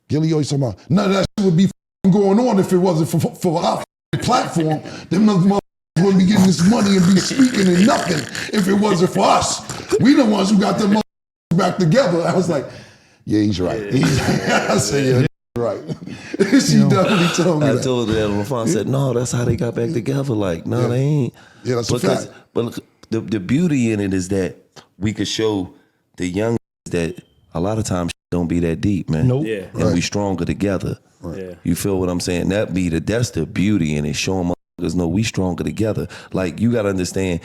Gilly always talking about, none of that shit would be going on if it wasn't for our platform. Them motherfuckers wouldn't be getting this money and be speaking and nothing if it wasn't for us. We the ones who got them motherfuckers back together. I was like, yeah, he's right. I said, yeah, he's right. She definitely told me that. I told her that on the phone. I said, no, that's how they got back together. Like, no, they ain't. Yeah, that's a fact. But the beauty in it is that we could show the young that a lot of times don't be that deep, man. Nope. Yeah. And we stronger together. Right. Yeah. You feel what I'm saying? That's the beauty in it. Showing motherfuckers know we stronger together. Like, you gotta understand,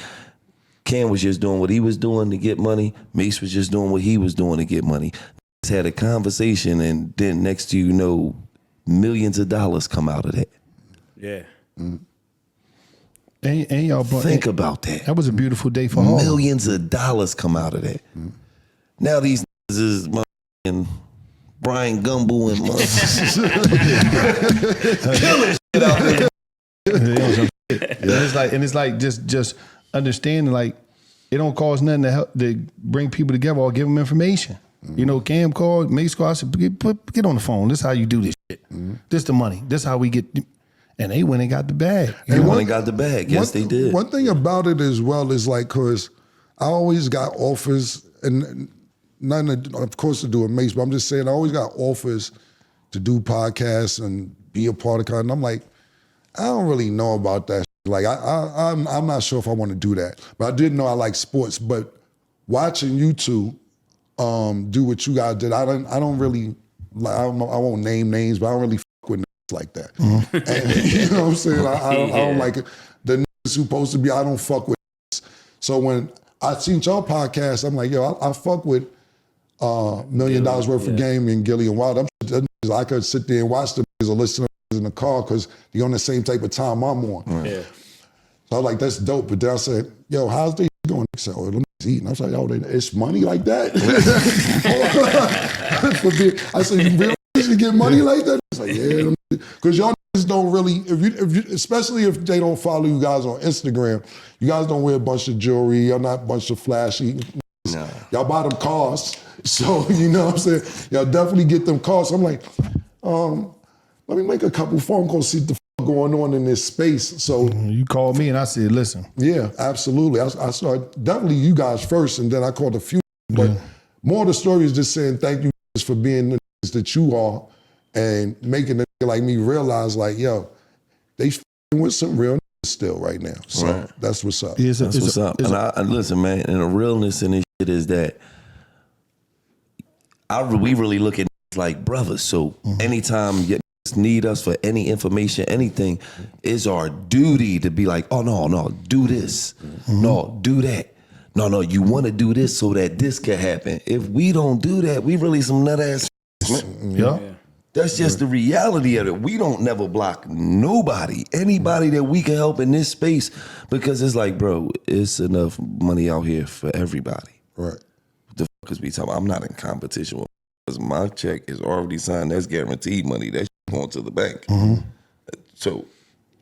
Cam was just doing what he was doing to get money. Mace was just doing what he was doing to get money. Just had a conversation, and then next to you know, millions of dollars come out of that. Yeah. And y'all think about that. That was a beautiful day for Harlem. Millions of dollars come out of that. Now these is and Brian Gumbo and killing shit out there. It's like just understanding, like, it don't cost nothing to help to bring people together or give them information. Cam called, Mace called, I said, get on the phone. This is how you do this shit. This the money. This how we get. And they went and got the bag. They went and got the bag. Yes, they did. One thing about it as well is like, cause I always got offers, and nothing, of course, to do with Mace, but I'm just saying I always got offers to do podcasts and be a part of it. And I'm like, I don't really know about that. Like I'm not sure if I want to do that. But I did know I like sports. But watching you two do what you guys did, I don't really. Like, I won't name names, but I don't really fuck with niggas like that. And, you know what I'm saying? I don't like it. The niggas who supposed to be, I don't fuck with niggas. So when I seen y'all podcast, I'm like, yo, I fuck with $1 million worth of game and Gilly and Wild. I could sit there and watch them or listen to them in the car because they're on the same type of time I'm on. Right. Yeah. So I was like, that's dope. But then I said, yo, how's they doing? They said, oh, let me eating. I was like, oh, it's money like that? I said, you really should get money like that? I was like, yeah. Because y'all just don't really, if you, especially if they don't follow you guys on Instagram, you guys don't wear a bunch of jewelry, you're not a bunch of flashy. No. Y'all buy them cars. So, you know what I'm saying? Y'all definitely get them cars. So I'm like, let me make a couple phone calls, see what the fuck going on in this space. So you called me and I said, listen. Yeah, absolutely. I started, definitely you guys first, and then I called a few. But more of the story is just saying thank you for being the that you are and making a nigga like me realize like, yo, they with some real still right now. So that's what's up. That's what's up. And listen, man, and the realness in this shit is that we really look at like brothers. So anytime you need us for any information, anything, it's our duty to be like, oh no, do this. No, do that. No, you want to do this so that this can happen. If we don't do that, we really some nut ass. Yeah. That's just the reality of it. We don't never block nobody, anybody that we can help in this space, because it's like, bro, it's enough money out here for everybody. Right. What the fuck is we talking about? I'm not in competition with, because my check is already signed. That's guaranteed money. That's going to the bank. So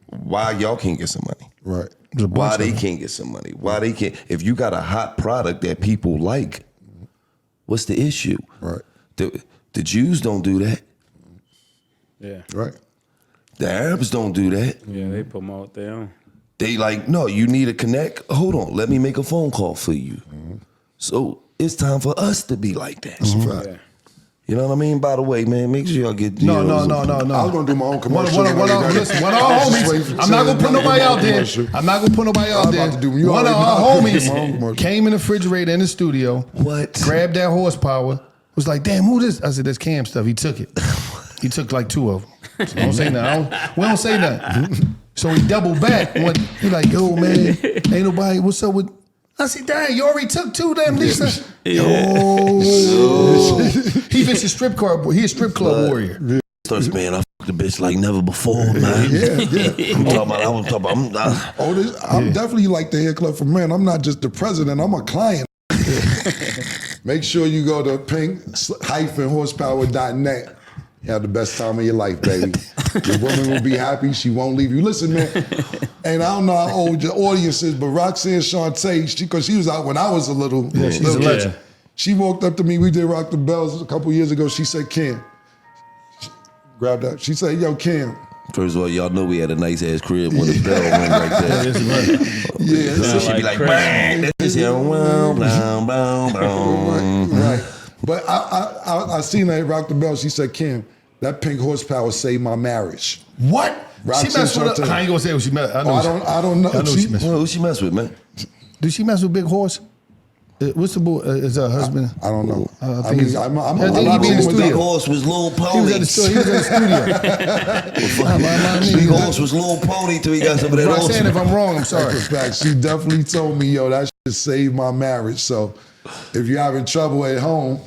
why y'all can't get some money? Right. Why they can't get some money? Why they can't? If you got a hot product that people like, what's the issue? Right. The Jews don't do that. Yeah. Right. The Arabs don't do that. Yeah, they promote their own. They like, no, you need to connect. Hold on, let me make a phone call for you. So it's time for us to be like that. Yeah. You know what I mean? By the way, man, make sure y'all get deals. No. I was gonna do my own commercial. Listen, one of our homies, I'm not gonna put nobody out there. I'm not gonna put nobody out there. One of our homies came in the refrigerator in the studio. What? Grabbed that horsepower. Was like, damn, who this? I said, that's Cam stuff. He took it. He took like 2 of them. So don't say nothing. We don't say nothing. So he doubled back. He like, yo, man, ain't nobody, what's up with, I said, dang, you already took 2 of them, Lisa. Yo. He a strip club, he a strip club warrior. Starts, man, I fucked the bitch like never before, man. Yeah. I'm talking about. I'm definitely like the hair club for men. I'm not just the president, I'm a client. Make sure you go to pink-horsepower.net. You have the best time of your life, baby. Your woman will be happy. She won't leave you. Listen, man, and I don't know how old your audience is, but Roxanne Shante, because she was out when I was a little. Yeah, she's a legend. She walked up to me. We did Rock the Bells a couple years ago. She said, Ken, grab that. She said, yo, Ken. First of all, y'all know we had a nice ass crib when the bell went like that. Yeah, so she'd be like, bang. Right. But I seen her at Rock the Bell. She said, Kim, that pink horsepower saved my marriage. What? She messed with her. I ain't gonna say what she messed. I don't know. I know she messed with. Who she messed with, man? Did she mess with Big Horse? What's the boy? Is her husband? I don't know. I think he be in the studio. Big Horse was Lil Pony. He was at the studio. Big Horse was Lil Pony till he got some of that. I'm saying if I'm wrong, I'm sorry. She definitely told me, yo, that shit saved my marriage. So if you're having trouble at home,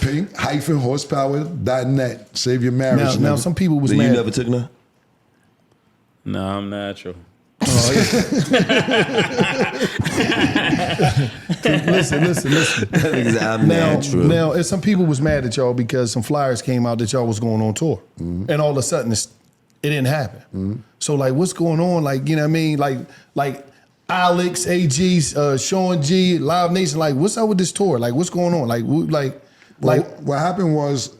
pink-horsepower.net. Save your marriage. Now some people was mad. You never took none? No, I'm natural. Oh, yeah. Listen. I'm natural. Now, some people was mad at y'all because some flyers came out that y'all was going on tour. And all of a sudden, it didn't happen. So, like, what's going on? Like, you know what I mean? Like Alex, AG, Sean G, Live Nation, like, what's up with this tour? Like, what's going on? What happened was,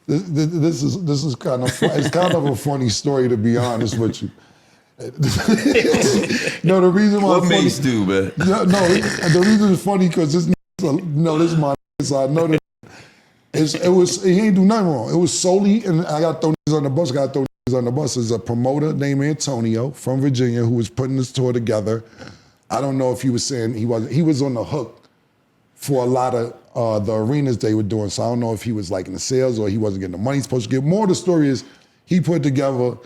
this is kind of it's kind of a funny story, to be honest with you. No, the reason why what Mace do, man? No, the reason it's funny because this is my so I know that he ain't do nothing wrong. It was solely, and I got thrown on the bus. I got thrown on the bus is a promoter named Antonio from Virginia who was putting this tour together. I don't know if he was saying he was on the hook for a lot of the arenas they were doing. So I don't know if he was like in the sales or he wasn't getting the money he's supposed to get. More of the story is he put it together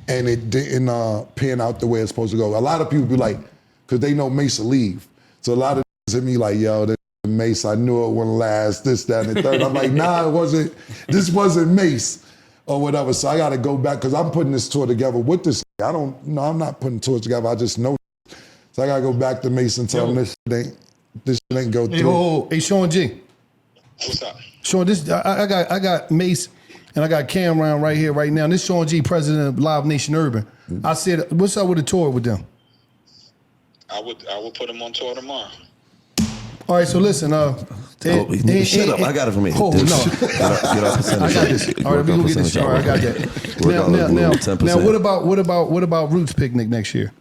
and it didn't pan out the way it's supposed to go. A lot of people be like, because they know Mace will leave. So a lot of hit me like, yo, this Mace, I knew it wouldn't last, this, that, and the third. I'm like, nah, this wasn't Mace or whatever. So I got to go back because I'm putting this tour together with this. I'm not putting tours together. I just know. So I got to go back to Mace and tell him this shit ain't go through. Hey, Sean G. What's up? Sean, this I got Mace and I got Cam around right here, right now. This Sean G, president of Live Nation Urban. I said, what's up with the tour with them? I would put him on tour tomorrow. All right, so listen. Shut up! I got it from here. Oh, no. Get off percentage. I got this. All right, we gonna get this. All right, I got that. Now, what about Roots Picnic next year?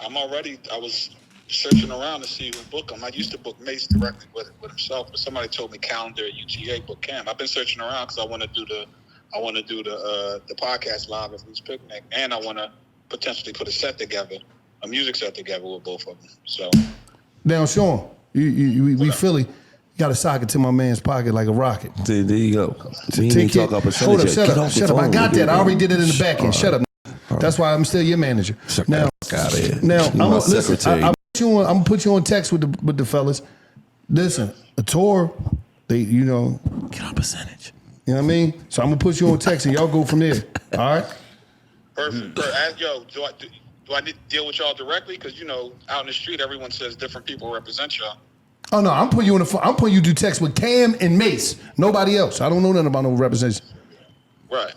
I was searching around to see who book him. I used to book Mace directly with himself, but somebody told me Calendar at UGA book Cam. I've been searching around because I want to do the podcast live at Roots Picnic, and I want to potentially put a music set together with both of them. So now, Sean, we Philly. You got to sock it to my man's pocket like a rocket. There you go. We ain't talk about percentage. Hold up, shut up. I got that. I already did it in the back end. Shut up. That's why I'm still your manager. Now, I'm gonna put you on text with the fellas. Listen, a tour, get on percentage. You know what I mean? So I'm gonna put you on text and y'all go from there. All right? Perfect. Yo, do I need to deal with y'all directly? Because out in the street, everyone says different people represent y'all. Oh no, I'm putting you to do text with Cam and Mace. Nobody else. I don't know nothing about no representation. Right.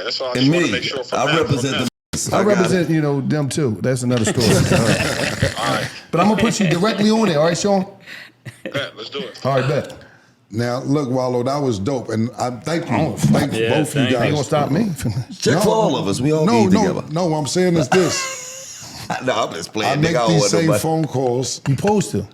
That's all I just want to make sure. I represent them. I represent, them too. That's another story. All right. But I'm gonna put you directly on there. All right, Sean? Bet, let's do it. All right, bet. Now, look, Wallow, that was dope, and I thank you. Thank both you guys. Ain't gonna stop me. Check for all of us. We all be together. No, what I'm saying is this. No, I'm just playing. I make these same phone calls. You supposed to.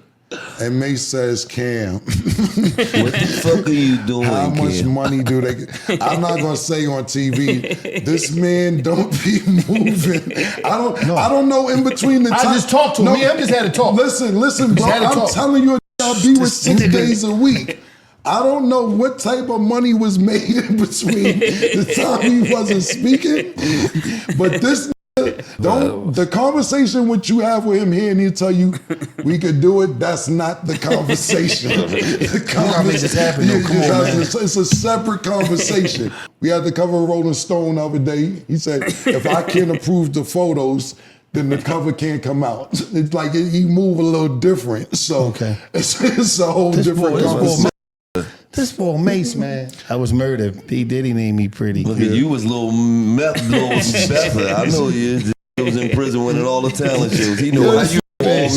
And Mace says, Cam, what the fuck are you doing? How much money do they get? I'm not gonna say on TV, this man don't be moving. I don't know in between the time. I just talked to him. I just had to talk. Listen, bro. I'm telling you, I'll be with 6 days a week. I don't know what type of money was made in between the time he wasn't speaking, but this. The conversation which you have with him here and he'll tell you we could do it, that's not the conversation. It's a separate conversation. We had to cover Rolling Stone the other day. He said, if I can't approve the photos, then the cover can't come out. It's like he move a little different. So it's a whole different conversation. This boy Mace, man. I was murdered. P. Diddy named me pretty. Look at you was little Bethel. I know you was in prison winning all the talent shows. He knew how you all made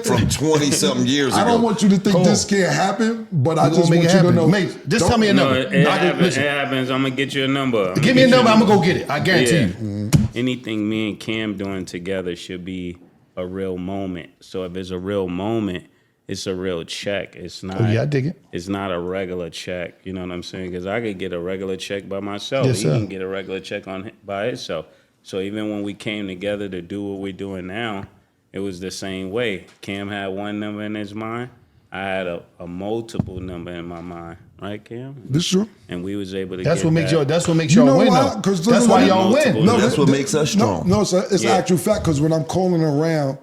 from 20-something years ago. I don't want you to think this can't happen, but I just want you to know. Mace, just tell me a number. It happens. I'm going to get you a number. Give me a number. I'm going to go get it. I guarantee you. Mm-hmm. Anything me and Cam doing together should be a real moment. So if it's a real moment, it's a real check. It's not. Oh, yeah, I dig it. It's not a regular check. You know what I'm saying? Because I could get a regular check by myself. Yes, He can get a regular check by itself. So even when we came together to do what we're doing now, it was the same way. Cam had one number in his mind. I had a multiple number in my mind. Right, Cam? This is true. And we was able to That's what makes you y'all win, why? though. That's why y'all win. No, that's what makes us strong. No, it's actual fact, because when I'm calling around,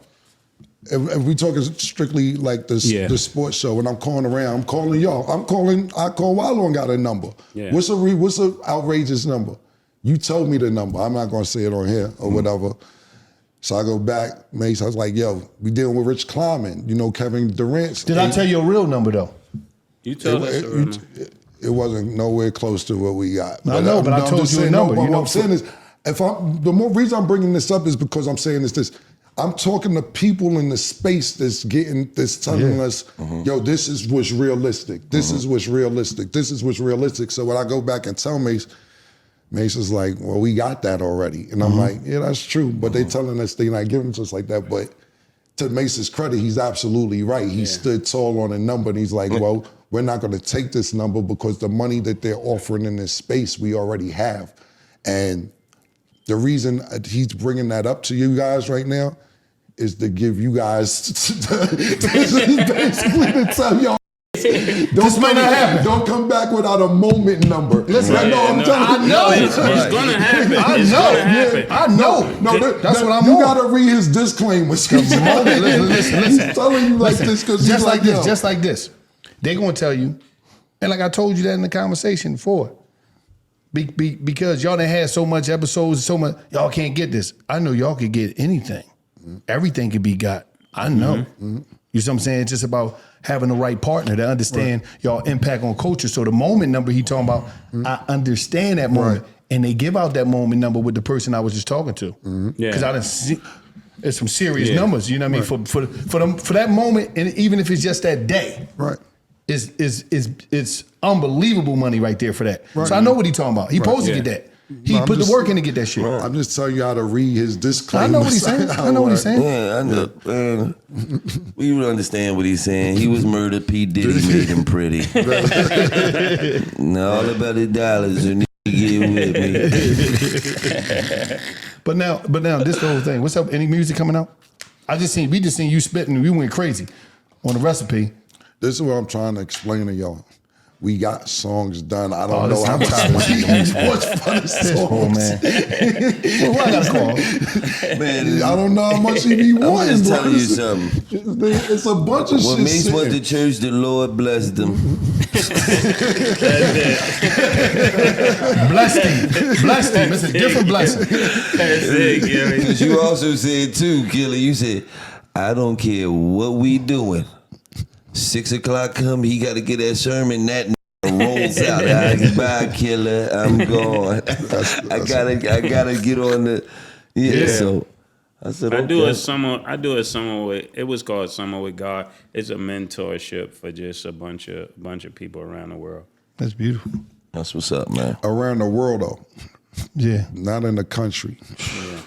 if we talking strictly like this sports show, when I'm calling around, I'm calling y'all. I call Wallow and got a number. Yeah. What's a outrageous number? You told me the number. I'm not gonna say it on here or whatever. So I go back, Mace, I was like, yo, we dealing with Rich Kleiman, Kevin Durant. Did I tell you a real number though? You told us a real number. It wasn't nowhere close to what we got. I know, but I told you a number. What I'm saying is, the more reason I'm bringing this up is because I'm saying this. I'm talking to people in the space that's telling us, yo, this is what's realistic. This is what's realistic. This is what's realistic. So when I go back and tell Mace is like, well, we got that already. And I'm like, yeah, that's true. But they telling us they're not giving to us like that. But to Mace's credit, he's absolutely right. He stood tall on a number and he's like, well, we're not gonna take this number because the money that they're offering in this space, we already have. And The reason he's bringing that up to you guys right now is to give you guys basically to tell y'all. This might not happen. Don't come back without a moment number. Listen, Right. I'm telling you. I know. It's gonna happen. I It's know. gonna happen. I know. That's what I'm You on. gotta read his disclaimers. Listen. He's telling you like this because just like this. They're gonna tell you, and like I told you that in the conversation before. Because y'all done had so much episodes, so much, y'all can't get this. I know y'all could get anything. Everything could be got. I know. You know what I'm saying? It's just about having the right partner to understand y'all impact on culture. So the moment number he talking about, I understand that moment. Right. And they give out that moment number with the person I was just talking to. Yeah. Because I done see, it's some serious numbers, you know what I mean? For that moment, and even if it's just that day. Right. It's unbelievable money right there for that. Right. So I know what he's talking about. He supposed to get that. He put the work in to get that shit. I'm just telling you how to read his disclaimers. I know what he's saying. I know what he's saying. Yeah, I know. We would understand what he's saying. He was murdered. P. Diddy made him pretty. Now all about the dollars and get with me. But now, this the whole thing. What's up? Any music coming out? We just seen you spitting. We went crazy on the recipe. This is what I'm trying to explain to y'all. We got songs done. I don't know this- how I'm much tired of much fun This songs. poor man. Well, I gotta call. Man, I don't know how much he be I'm wanting. just bro. telling you something. It's a bunch of When shit. Mace went to sitting. church, the Lord blessed him. Blessed him. It's a different blessing. That's it, Gary. Because you also said too, Killer, you said, I don't care what we doing. 6 o'clock come, he got to get that sermon, that rolls out. Bye, Killer, I'm gone. I gotta get on the, so. I said, I okay. do a summer with. It was called Summer with God. It's a mentorship for just a bunch of people around the world. That's beautiful. That's what's up, man. Around the world, though. Yeah. Not in the country.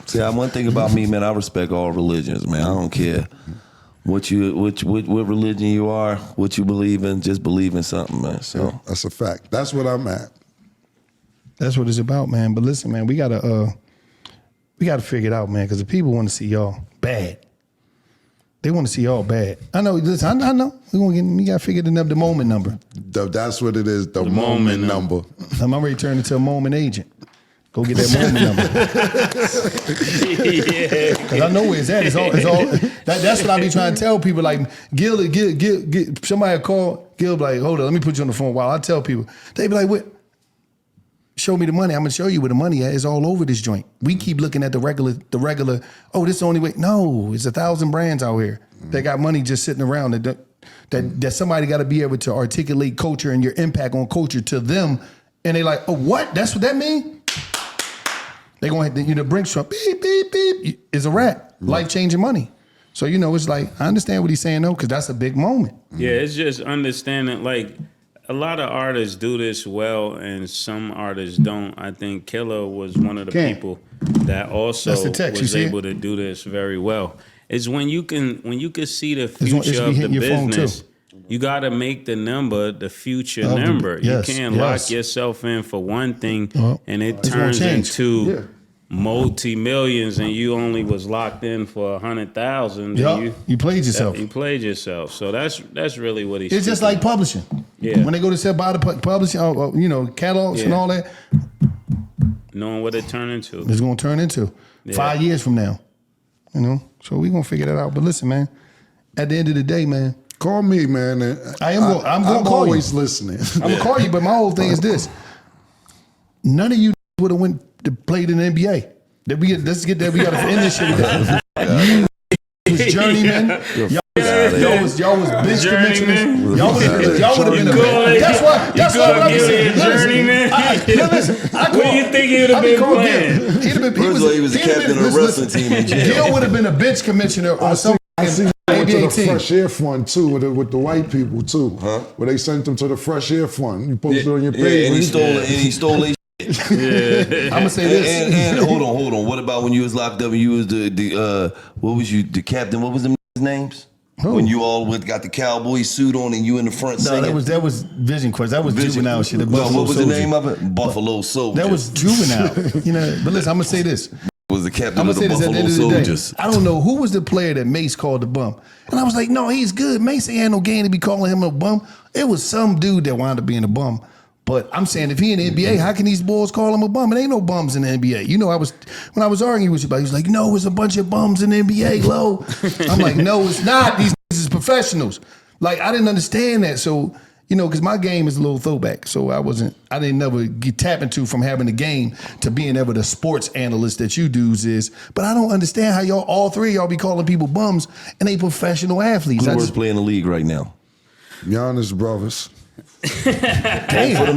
See, one thing about me, man, I respect all religions, man. I don't care what religion you are, what you believe in, just believe in something, man. So That's a fact. That's what I'm at. That's what it's about, man. But listen, man, we gotta figure it out, man, because the people want to see y'all bad. They want to see y'all bad. I know. Listen, I know. We gotta figure the moment number. That's what it is. The moment number. I'm already turning into a moment agent. Go get that moment number. Because I know where it's at. It's all. That's what I be trying to tell people. Like Gil, somebody call Gil, be like, hold on, let me put you on the phone. While I tell people, they be like, what? Show me the money. I'm gonna show you where the money at. It's all over this joint. We keep looking at the regular. Oh, this is the only way. No, it's 1,000 brands out here that got money just sitting around. That somebody got to be able to articulate culture and your impact on culture to them. And they like, oh, what? That's what that mean? They gonna bring some beep beep beep. It's a wrap. Life changing money. So it's like I understand what he's saying though, because that's a big moment. Yeah, it's just understanding. Like a lot of artists do this well, and some artists don't. I think Killer was one of the people that also That's the text. was You see able it? to do this very well. It's when you can see the It future should be of the hitting your phone, business. too. You got to make the number the future Of the- number. yes, You can't yes. lock yourself in for one thing, and it It's gonna turns change. into multi-millions, and you only was locked in for 100,000. Yup. You played yourself. You played yourself. So that's really what he's. It's just like publishing. Yeah. When they go to sell by the publishing, catalogs and Yeah. all that, knowing what it turned into. it's gonna turn into 5 years from now. So we gonna figure that out. But listen, man, at the end of the day, man, Call me, man. I'm gonna call you. always listening. I'm gonna call you. But my whole thing is this: none of you would have went to played in the NBA. Let's get that. We gotta end this shit. You was journeyman. Y'all was bench commissioners. Y'all would have been a bench. That's what I'm saying. Journeyman. What do you think he would have been playing? First of all, he was the captain of the wrestling team in jail. Gil would have been a bench commissioner on some I seen went to NBA the team. Fresh Air Fund too with the white people too. Huh? Where they sent them to the Fresh Air Fund. You posted on your Yeah, page. and he stole their I'm gonna say this. and hold on. What about when you was locked up and you was the what was you the captain? What was them names? When you all got the cowboy suit on and you in the front singing? No, that was Vision Quest. That was Juvenile shit. Well, what was the name of it? Buffalo Soldiers. That was Juvenile. But listen, I'm gonna say this. Was the captain I'm of gonna the say this at the Buffalo end of the Soldiers. day. I don't know who was the player that Mace called a bum. And I was like, no, he's good. Mace ain't had no game to be calling him a bum. It was some dude that wound up being a bum. But I'm saying if he in the NBA, how can these boys call him a bum? It ain't no bums in the NBA. You know, when I was arguing with you about it, he was like, no, it's a bunch of bums in the NBA, Lo. I'm like, no, it's not. These is professionals. Like, I didn't understand that. So, because my game is a little throwback. So I didn't never get tapped into from having a game to being ever the sports analyst that you dudes is. But I don't understand how all three of y'all be calling people bums and they professional athletes. Who's the worst player in the league right now? Giannis brothers. Damn.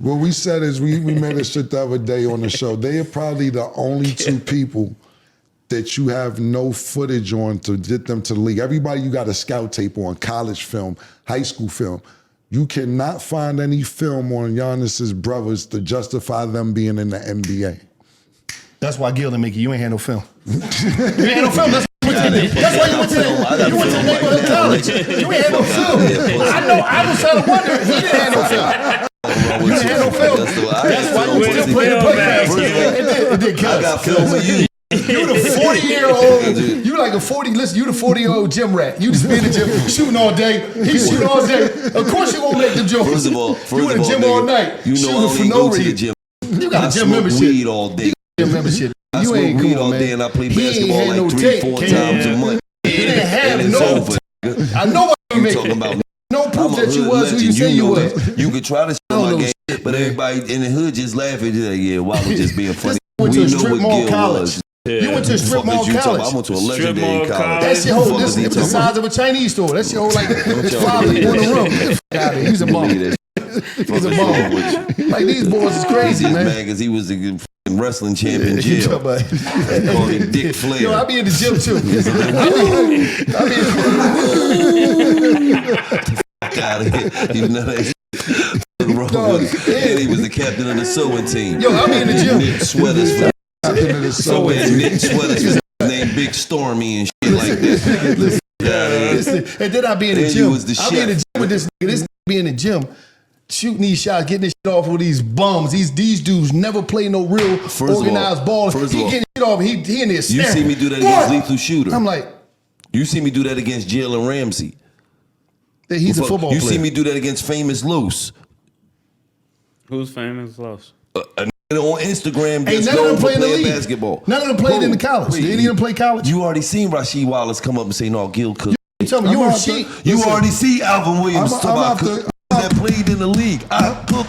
What we said is we made a shit the other day on the show. They are probably the only two people that you have no footage on to get them to the league. Everybody you got a scout tape on, college film, high school film. You cannot find any film on Giannis's brothers to justify them being in the NBA. That's why Gil didn't make it. You ain't had no film. You ain't had no film. That's why you went to the neighborhood college. You ain't had no film. I know. I was trying to wonder. He didn't have no film. You didn't have no film. That's why you still play the playground. It did kill us. I got film of you. You the 40-year-old. You like a 40. Listen, you the 40-year-old gym rat. You just be in the gym shooting all day. He shooting all day. Of course you won't make the jokes. First of all, you in the gym all night. You know I don't go to the gym. You got a gym membership. Weed all day. Gym membership. I You ain't smoke weed cool, all man. day and I play He basketball ain't had like no 3-4 tape. times a month. He didn't have And it's no. over. I know what you You talking about? no proof I'm a that you hood was who you legend. say you know was. that. You could try to show my know game, shit, but man. everybody in the hood just laugh at you. Like, yeah, Wallow just being funny. Went to We a know strip what mall Gil college. was. You went to a strip mall college. I went to a Strip legendary mall college. That's your whole. Fuck is This he it was the talking size of a Chinese store. That's your whole like y'all five believe people in the that room. Get the fuck out of here. He's a bum. He's a bum. Like these boys is crazy, He's man. mad because he was the fucking wrestling champ in You jail. talking about- Called him Dick Flair. Yo, I be in the gym too. Out of here. You know that shit. And he was the captain of the sewing team. Yo, I be in the gym. Knit sweaters for So knit sweaters for named Big Stormy and shit like that. Listen, and then I be in the Then gym. you was the I be in the chef. gym with this nigga. This nigga be in the gym. Shooting these shots, getting this shit off with these bums. These dudes never play no real organized ball. First He of all, getting shit off. He in there You staring. see me do that What? against Lethal Shooter. I'm like, You see me do that against Jalen Ramsey. he's a football You player. see me do that against Famous Los. Who's famous lost? A nigga on Instagram Ain't that's none of known them for playing in the playing league. basketball. None of them played in the college. They didn't even play college. You already seen Rasheed Wallace come up and say, no, Gil cook. You tell me, you I'm a out sheep. there. You Listen, already see Alvin Williams I'm talk about out there. cook that played in the league. I cook.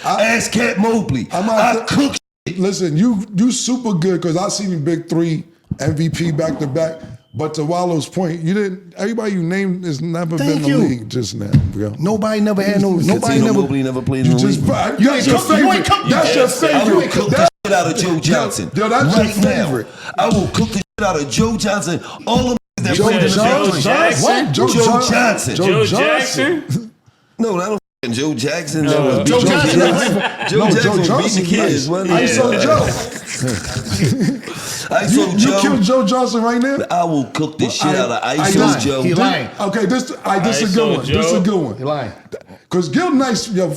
Ask Cat Mobley. I'm out I there. cook. Listen, you super good because I seen you big three MVP back to back. But to Wallow's point, you didn't. Everybody you named has never Thank been in you. the league just now, bro. Nobody never had no. Nobody Tino never. Mobley never played in You the just league. that's your cooked- you ain't favorite. cooked- That's your I will favorite. cook the shit out of Joe Johnson. Yo, that's your right favorite. now. I will cook the shit out of Joe Johnson. All of them that Joe played in the Johnson. league. Jackson? What? Joe Johnson. Joe Joe Johnson. Jackson? No, that don't Joe Jackson. Joe Joe Johnson. No, Jackson Joe was beating the kids. Johnson. wasn't he? I saw Joe. ISO You Joe. killed Joe Johnson right now? I will cook the shit out of He ISO lying. Joe. He lying. Okay, this is a good one. ISO This is a Joe. good one. You lying. Because Gil Nice, yo,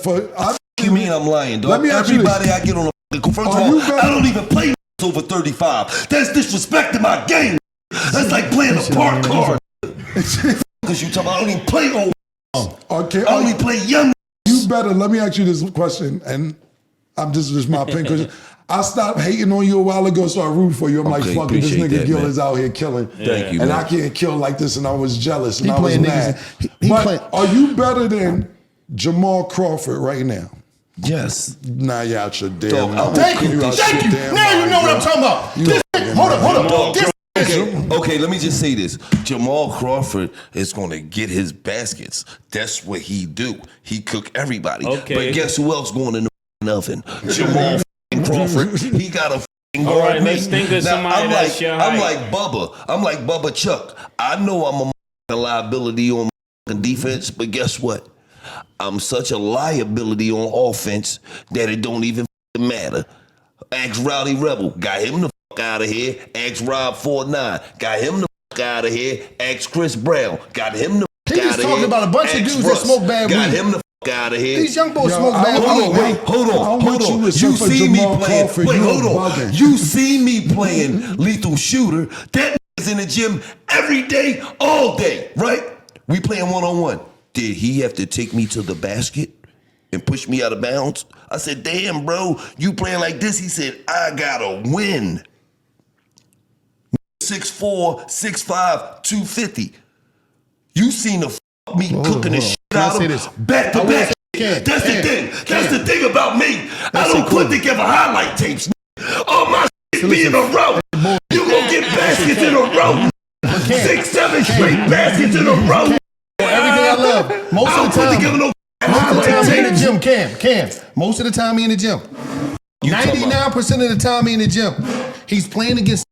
You mean I'm lying, dog? Let me ask you Everybody this. I get on the first of Are all, you better- I don't even play over 35. That's disrespecting my game. That's like playing a park card. Because you talking about I don't even play old. Okay, I only play young. you better, let me ask you this question, and this is just my opinion, because I stopped hating on you a while ago, so I root for you. I'm like, Okay, fuck it, this appreciate nigga that, Gil man. is out here killing. Thank you, And man. I can't kill like this, and I was jealous, and He I was playing mad. niggas- he But playing- are you better than Jamal Crawford right now? Yes. Nah, you out your damn Dog, mind. Thank you. out Thank your you. damn Now you mind, know what bro. I'm talking about. You This, fucking hold up. Dog, This, okay, let me just say this. Jamal Crawford is going to get his baskets. That's what he do. He cook everybody. Okay. But guess who else going in the oven? Jamal f***ing Crawford. He got a f***ing All right, guard me. let's think of Now, somebody I'm that's like, your I'm height. like Bubba. I'm like Bubba Chuck. I know I'm a liability on defense, but guess what? I'm such a liability on offense that it don't even matter. Ask Rowdy Rebel. Got him the fuck out of here. Ask Rob 49. Got him the fuck out of here. Ask Chris Brown. Got him the fuck He out of here. just talking about a bunch of dudes that smoke bad Got weed. him the fuck out of here. These young boys smoke bad weed. Hold on. You see me playing. Wait, hold on. You see me playing Lethal Shooter. That nigga's in the gym every day, all day, right? We playing one-on-one. Did he have to take me to the basket and push me out of bounds? I said, damn, bro, you playing like this? He said, I gotta win. 6'4", 6'5", 250. You seen the me cooking this shit out of back to back. That's the thing. That's the thing about me. I don't put together highlight tapes. All my shit be in a row. You gonna get baskets in a row. 6, 7 straight baskets in a row. Everything I love. Most of the time he in the gym, Cam. Most of the time he in the gym. 99% of the time he in the gym. He's playing against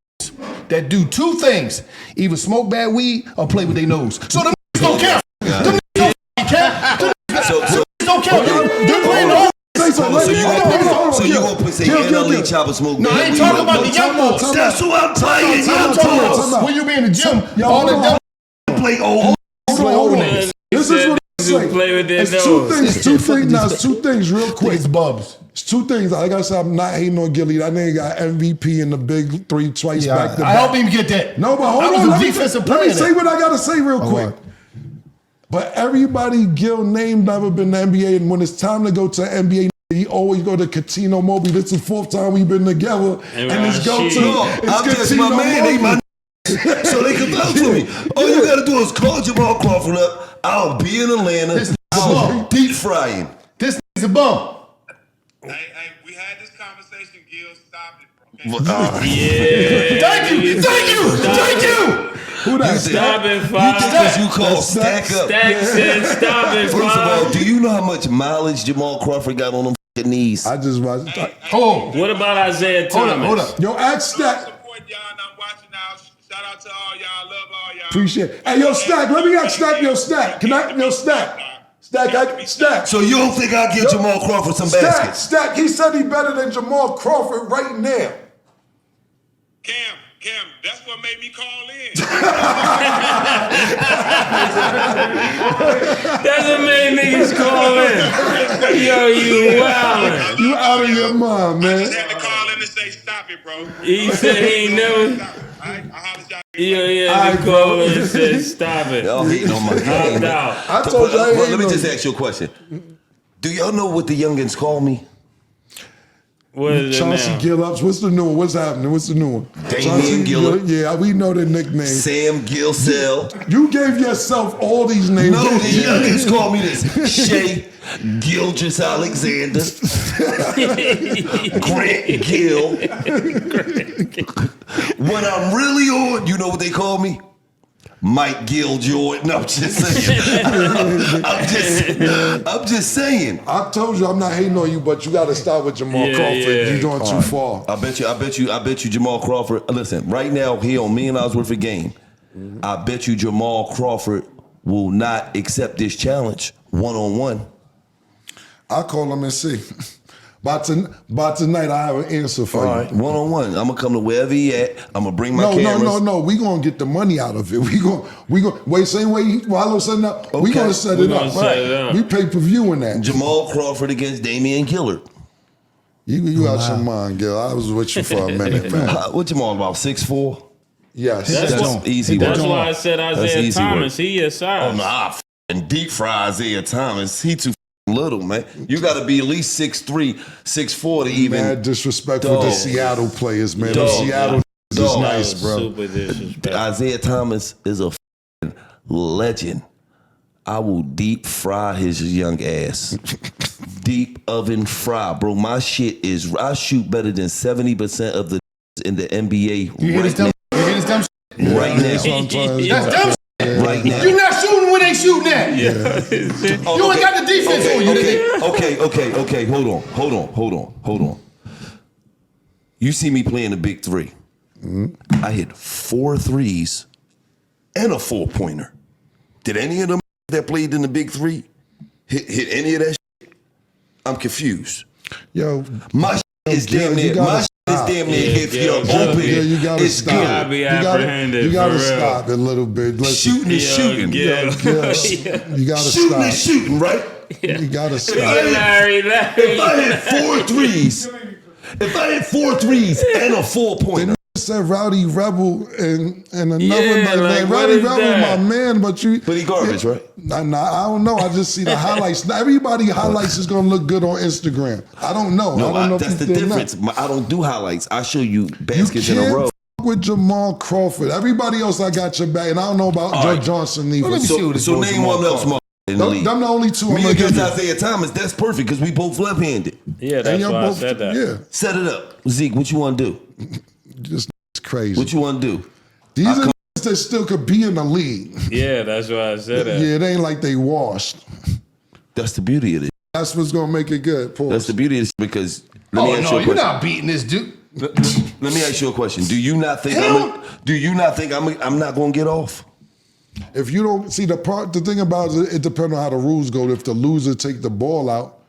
that do two things. Either smoke bad weed or play with their nose. So them don't count. Them don't count. Them don't count. They're playing the whole. So you gonna say NLE Chopper smoke? No, I ain't talking about the young boys. That's who I'm playing. Young boys. When you be in the gym, all the dumb play old. This is what I say. Play with their It's two things. Now, it's two things real quick. It's bubs. It's two things. Like I said, I'm not hating on Gilly. That nigga got MVP in the big three twice back to back. I helped him get that. No, but hold I was on. a defensive player. Let me say what I gotta say real quick. But everybody Gil named never been to NBA, and when it's time to go to NBA, he always go to Catino Mobley. This is the 4th time we've been together, and it's go to. I'm just my man. They my so they can vouch for me. All you gotta do is call Jamal Crawford up. I'll be in Atlanta. I'll be deep frying. This is a bum. Hey, we had this conversation, Gil. Stop it, bro. Yeah. Thank you. Who that? Stop it, Fox. You call Stack Up. Stack said stop it, First of Fox. all, do you know how much mileage Jamal Crawford got on them fucking knees? I just watched. What about Isaiah Thomas? Hold up. Yo, ask Stack. Support y'all, and I'm watching now. Shout out to all y'all. Love all y'all. Appreciate it. Hey, yo, Stack. Let me ask Stack. Yo, Stack. Can I? Yo, Stack. Stack. So you don't think I'll give Jamal Crawford some baskets? Stack. He said he better than Jamal Crawford right now. Cam, that's what made me call in. That's what made niggas call in. Yo, you wildin'. You out of your mind, I man. just had to call in and say, stop it, bro. He said he ain't never. I holler at y'all. Yeah, the call and said stop it. Y'all hating on my game. I told you I ain't Let me just ask you a question. Do y'all know what the youngins call me? What is it Chauncey now? Gillups. What's the new one? What's happening? What's the new one? Damian Gillup. Yeah, we know the nickname. Sam Gilsell. You gave yourself all these names. No, the youngins call me this. Shay Gilgis Alexander. Grant Gill. When I'm really on, you know what they call me? Mike Gill Jordan. I'm just saying. I'm just saying. I told you I'm not hating on you, but you got to start with Jamal Crawford. You're going too far. I bet you Jamal Crawford. Listen, right now he on $1 million worth of game. I bet you Jamal Crawford will not accept this challenge one-on-one. I'll call him and see. By tonight, I have an answer for you. All right, one-on-one. I'm gonna come to wherever he at. I'm gonna bring my cameras. No. We gonna get the money out of it. We gonna wait. Same way Wallow setting up. We gonna set it up. Right. We pay per view in that. Jamal Crawford against Damian Gillard. You out your mind, Gil. I was with you for a minute, man. What Jamal about 6'4"? Yes, That's easy work. That's why I said Isaiah Thomas. He your size. Oh nah, and deep fry Isaiah Thomas. He too little, man. You got to be at least 6'3", 6'4" to even. Mad disrespectful to Seattle players, man. Seattle is nice, bro. Super disrespectful. Isaiah Thomas is a legend. I will deep fry his young ass. Deep oven fry, bro. My shit is. I shoot better than 70% of the in the NBA. You hear this dumb shit? Right now. That's dumb shit. Right now. You're not shooting when they shooting at. You ain't got the defense on you. Okay. Hold on. You see me playing the big three. I hit 4 threes and a 4-pointer. Did any of them that played in the big three hit any of that shit? I'm confused. Yo, my shit is damn near. My shit It's damn near if you're open. Yeah, you gotta it's stop. gotta be apprehended. You gotta for real. stop a little bit. Shooting is shooting. You gotta Shooting stop. is shooting, right? You gotta stop. Larry. If I hit 4 threes, and a 4-pointer. Said Rowdy Rebel and another Yeah, like, what Rowdy is Rebel, that? my man, but But he garbage, right? I don't know. I just see the highlights. Not everybody highlights is gonna look good on Instagram. I don't know. No, I don't know that's if the you did difference. I don't do highlights. I show you baskets you in a can't row. f- with Jamal Crawford. Everybody else, I got your back, and I don't know about Joe right. Johnson either. let me see what this So boy name Jamal one else, Crawford. Mark, in the league. Them the only two I'm Me gonna give against you. Isaiah Thomas, that's perfect because we both left-handed. Yeah, And that's you're why I both- said that. Yeah, Set it up. Zeke, what you want to do? just crazy. What you want to do? These are that still could be in the league. Yeah, that's why I said that. Yeah, it ain't like they washed. That's the beauty of it. That's what's gonna make it good. Pause. That's the beauty of this because let Oh me ask no, you a you're question. not beating this dude. Let me ask you a question. Do you not think I'm not going to get off? If you don't see the thing about it depends on how the rules go. If the loser take the ball out,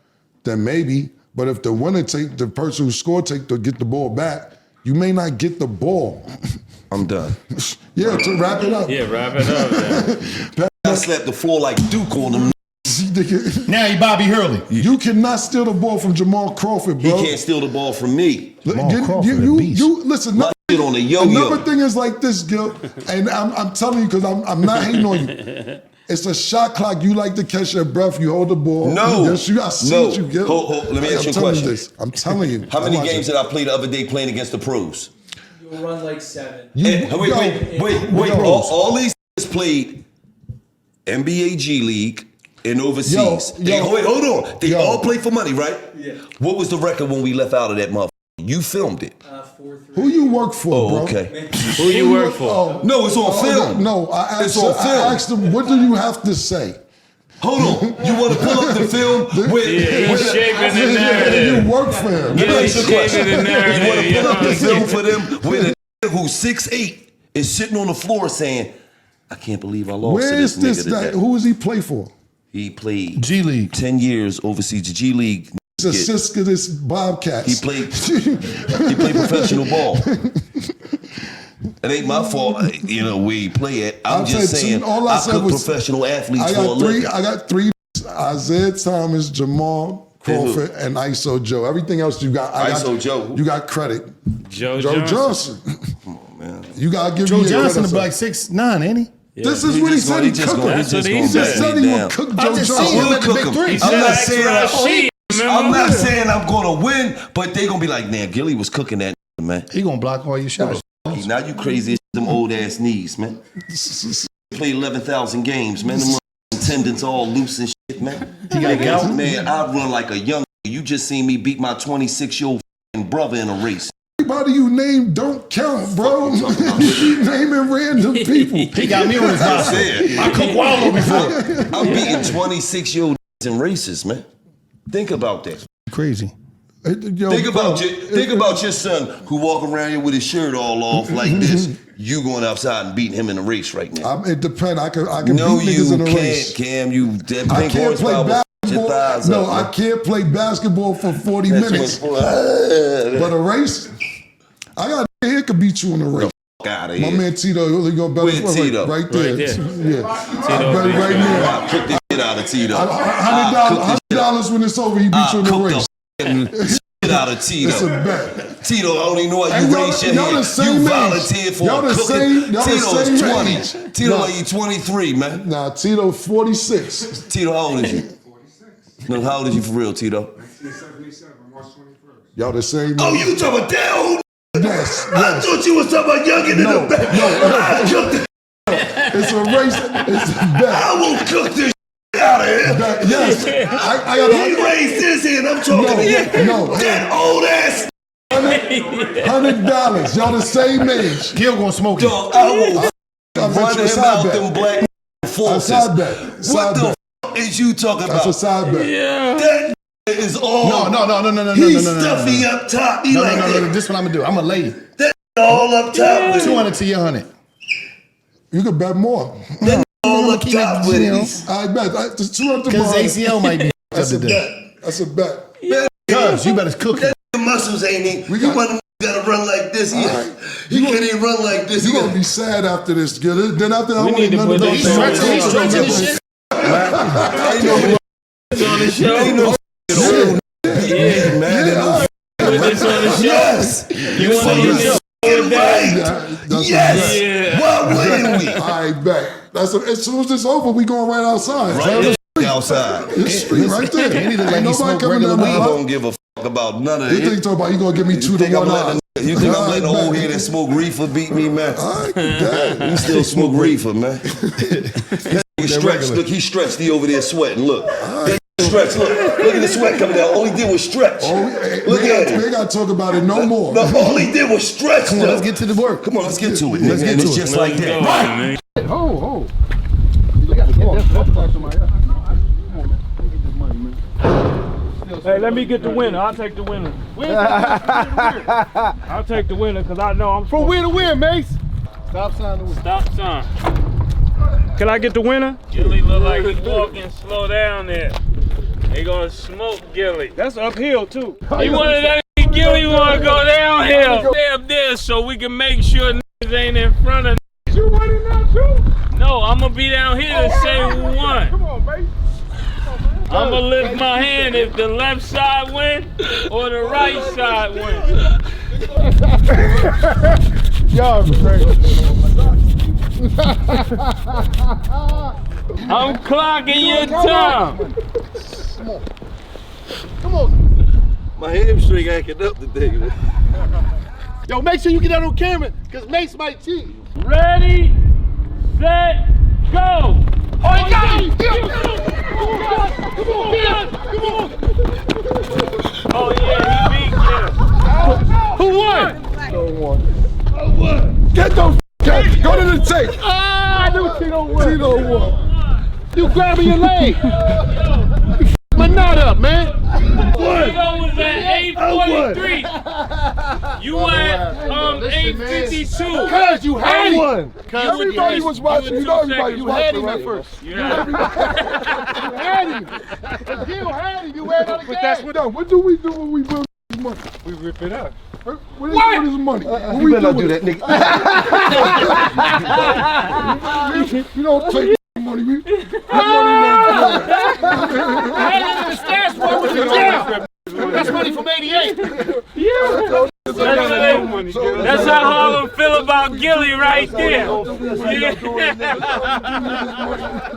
then maybe. But if the winner the person who scored get the ball back, you may not get the ball. I'm done. Yeah, to wrap it up. Yeah, wrap it up. Man. I slapped the floor like Duke on him. Now he Bobby Hurley. You cannot steal the ball from Jamal Crawford, He bro. can't steal the ball from me. Jamal Crawford, a beast. Listen. My shit on a yo-yo. Another thing is like this, Gil, and I'm telling you because I'm not hating on you. It's a shot clock. You like to catch your breath. You hold the ball. No. Yes, I see No. what you get. Hold. Let me ask you a telling question. this. I'm telling you. How many I'm games watching. did I play the other day playing against the pros? You'll run like 7. Wait. Yo. All these played NBA G League and overseas. Wait, hold on. They all play for money, right? Yeah. What was the record when we left out of that motherfucker? You filmed it. 4-3. Who you work for, bro? Okay. Who you work for? Oh, No, it's on film. No, I It's asked, on film. I asked him, what do you have to say? Hold on. You want to pull up the film with He's shaping the You narrative. work for him. Let me Yeah, ask you a he's question. shaping the You want to narrative. pull up the film for them with a nigga who's 6'8" is sitting on the floor saying, I can't believe I lost Where to is this this? nigga today. Who does he play for? He played G League. 10 years overseas, the G League. He's a Siskis Bobcats. He played professional ball. It ain't my fault, where he play it. I'm I'll just tell you, saying, all I I said cook was- professional athletes I for a got three. living. I got 3. Isaiah Thomas, Jamal Crawford, and ISO Joe. Everything else you got. ISO Joe. You got credit. Joe Johnson. Come on, man. You gotta give Joe me your Johnson credit. is like 6'9", ain't he? This is what he said he cooked. That's what he He just said. said he would cook I Joe just Johnson. seen him at the Cook Big him. Three. I'm said not X saying Rashid, I'm not saying I'm gonna win, but they gonna be like, man, Gilly was cooking that man. He gonna block all your shots. Now you crazy as them old ass knees, man. Played 11,000 games, man. Them tendons all loose and shit, man. He got gout. Man, I run like a young. You just seen me beat my 26-year-old brother in a race. Everybody you name don't count, bro. You keep naming random people. He got me on his roster. I cooked Wallow before. I'm beating 26-year-old in races, man. Think about that. Crazy. Yo, Think bro, about your son who walk around here with his shirt all off like this. You going outside and beating him in a race right now. It depends. I can No, beat you niggas in a can't, race. Cam. You that I pink can't play horsepower will your basketball. thighs No, up, I man. can't play basketball for 40 minutes. But a race, I got a nigga here could beat you in a race. Out of My here. man Tito, he go better. Where Tito? Right there. Right there. Yeah. Tito, Right there. I cook the shit out of Tito. $100 when it's over, he beat you in the race. Shit out of Tito. It's a bet. Tito, I don't even know why And you y'all- raised your y'all hand. the same You age. volunteered for Y'all the cooking. same- y'all the Tito is same 20. age. Tito, No. like you 23, man. Nah, Tito 46. Tito, how old is you? No, how old is you for real, Tito? 1977, March 21st. Y'all the same Oh, age. you talking about that old? Yes, I yes. thought you was talking about younger than No, the back. no. I cooked the It's a race. It's a bet. I will cook this out of here. Yes. I He got raised his hand. I'm talking to you. no. That old ass $100. Y'all the same age. Gil gonna smoke it. dog. I will I bet run you a him side out bet. them black A forces. side bet. What Side the bet. fuck is you talking That's a about? side bet. That is all. No. He's stuffy up top. He like No. that. This is what I'm gonna do. I'm a lady. All up top with it. 200 to your 100. You could bet more. All up keep top it, with you know. it. I bet. It's 200 Because ACL might be up That's a today. bet. That's a bet. Cuz, you better cook it. The muscles ain't in. We You got- want gotta run like this. He can't even run like this. You gonna be sad after this, Gil. Then after that, I need to put know. this on. He's stretching this shit. Ain't no on the show. Ain't no old man. Put this on the show. Yes. You want to use this? Yes. Yeah. Why wouldn't we? I bet. As soon as this over, we going right outside. Right outside. It's street right there. And he look like Ain't he nobody smoke coming regular down the I block. don't give a about none of You it. think talking about you gonna give me 2 You to think 1 I'm odds? letting the old head that smoke reefer beat me, man? You still smoke reefer, man. He stretched. Look, he stretched. He over there sweating. Look. Stretch. Look at the sweat coming down. All he did was stretch. Look at it. We ain't gotta talk about it no more. No, all he did was stretch. Come on, let's get to the work. Come on, let's get to it. Let's get to It's it. just like that. Right. Hey, let me get the winner. I'll take the winner. I'll take the winner because I know I'm from win to win, Mace. Stop sign the win. Stop sign. Can I get the winner? Gilly look like he's walking slow down there. They gonna smoke Gilly. That's uphill too. He wanted that Gilly wanna go downhill. Stay up there so we can make sure niggas ain't in front of niggas. You winning now too? No, I'm gonna be down here to say who won. Come on, Mace. I'm gonna lift my hand if the left side win or the right side win. Y'all crazy. I'm clocking your time. Come on. My hamstring acting up today. Yo, make sure you get that on camera because Mace might cheat. Ready, set, go. Oh, he got it! Come on! Oh yeah, he beat Gilly. Who won? No one. Get those cats. Go to the tape. I knew Tito won. Tito won. You grabbing your leg. My knot up, man. Tito was at 843. You at 852. Cuz you had him. Everybody was watching. You know everybody was watching. You had him at first. You had him. You had him. You had him. You ran out of gas. But that's what do we do when we win this money? We rip it up. What is this money? What we do with it? You don't take money. We money That's money from 88. That's how Harlem feel about Gilly right there.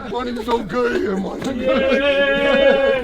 Money is so good here, money. Yeah.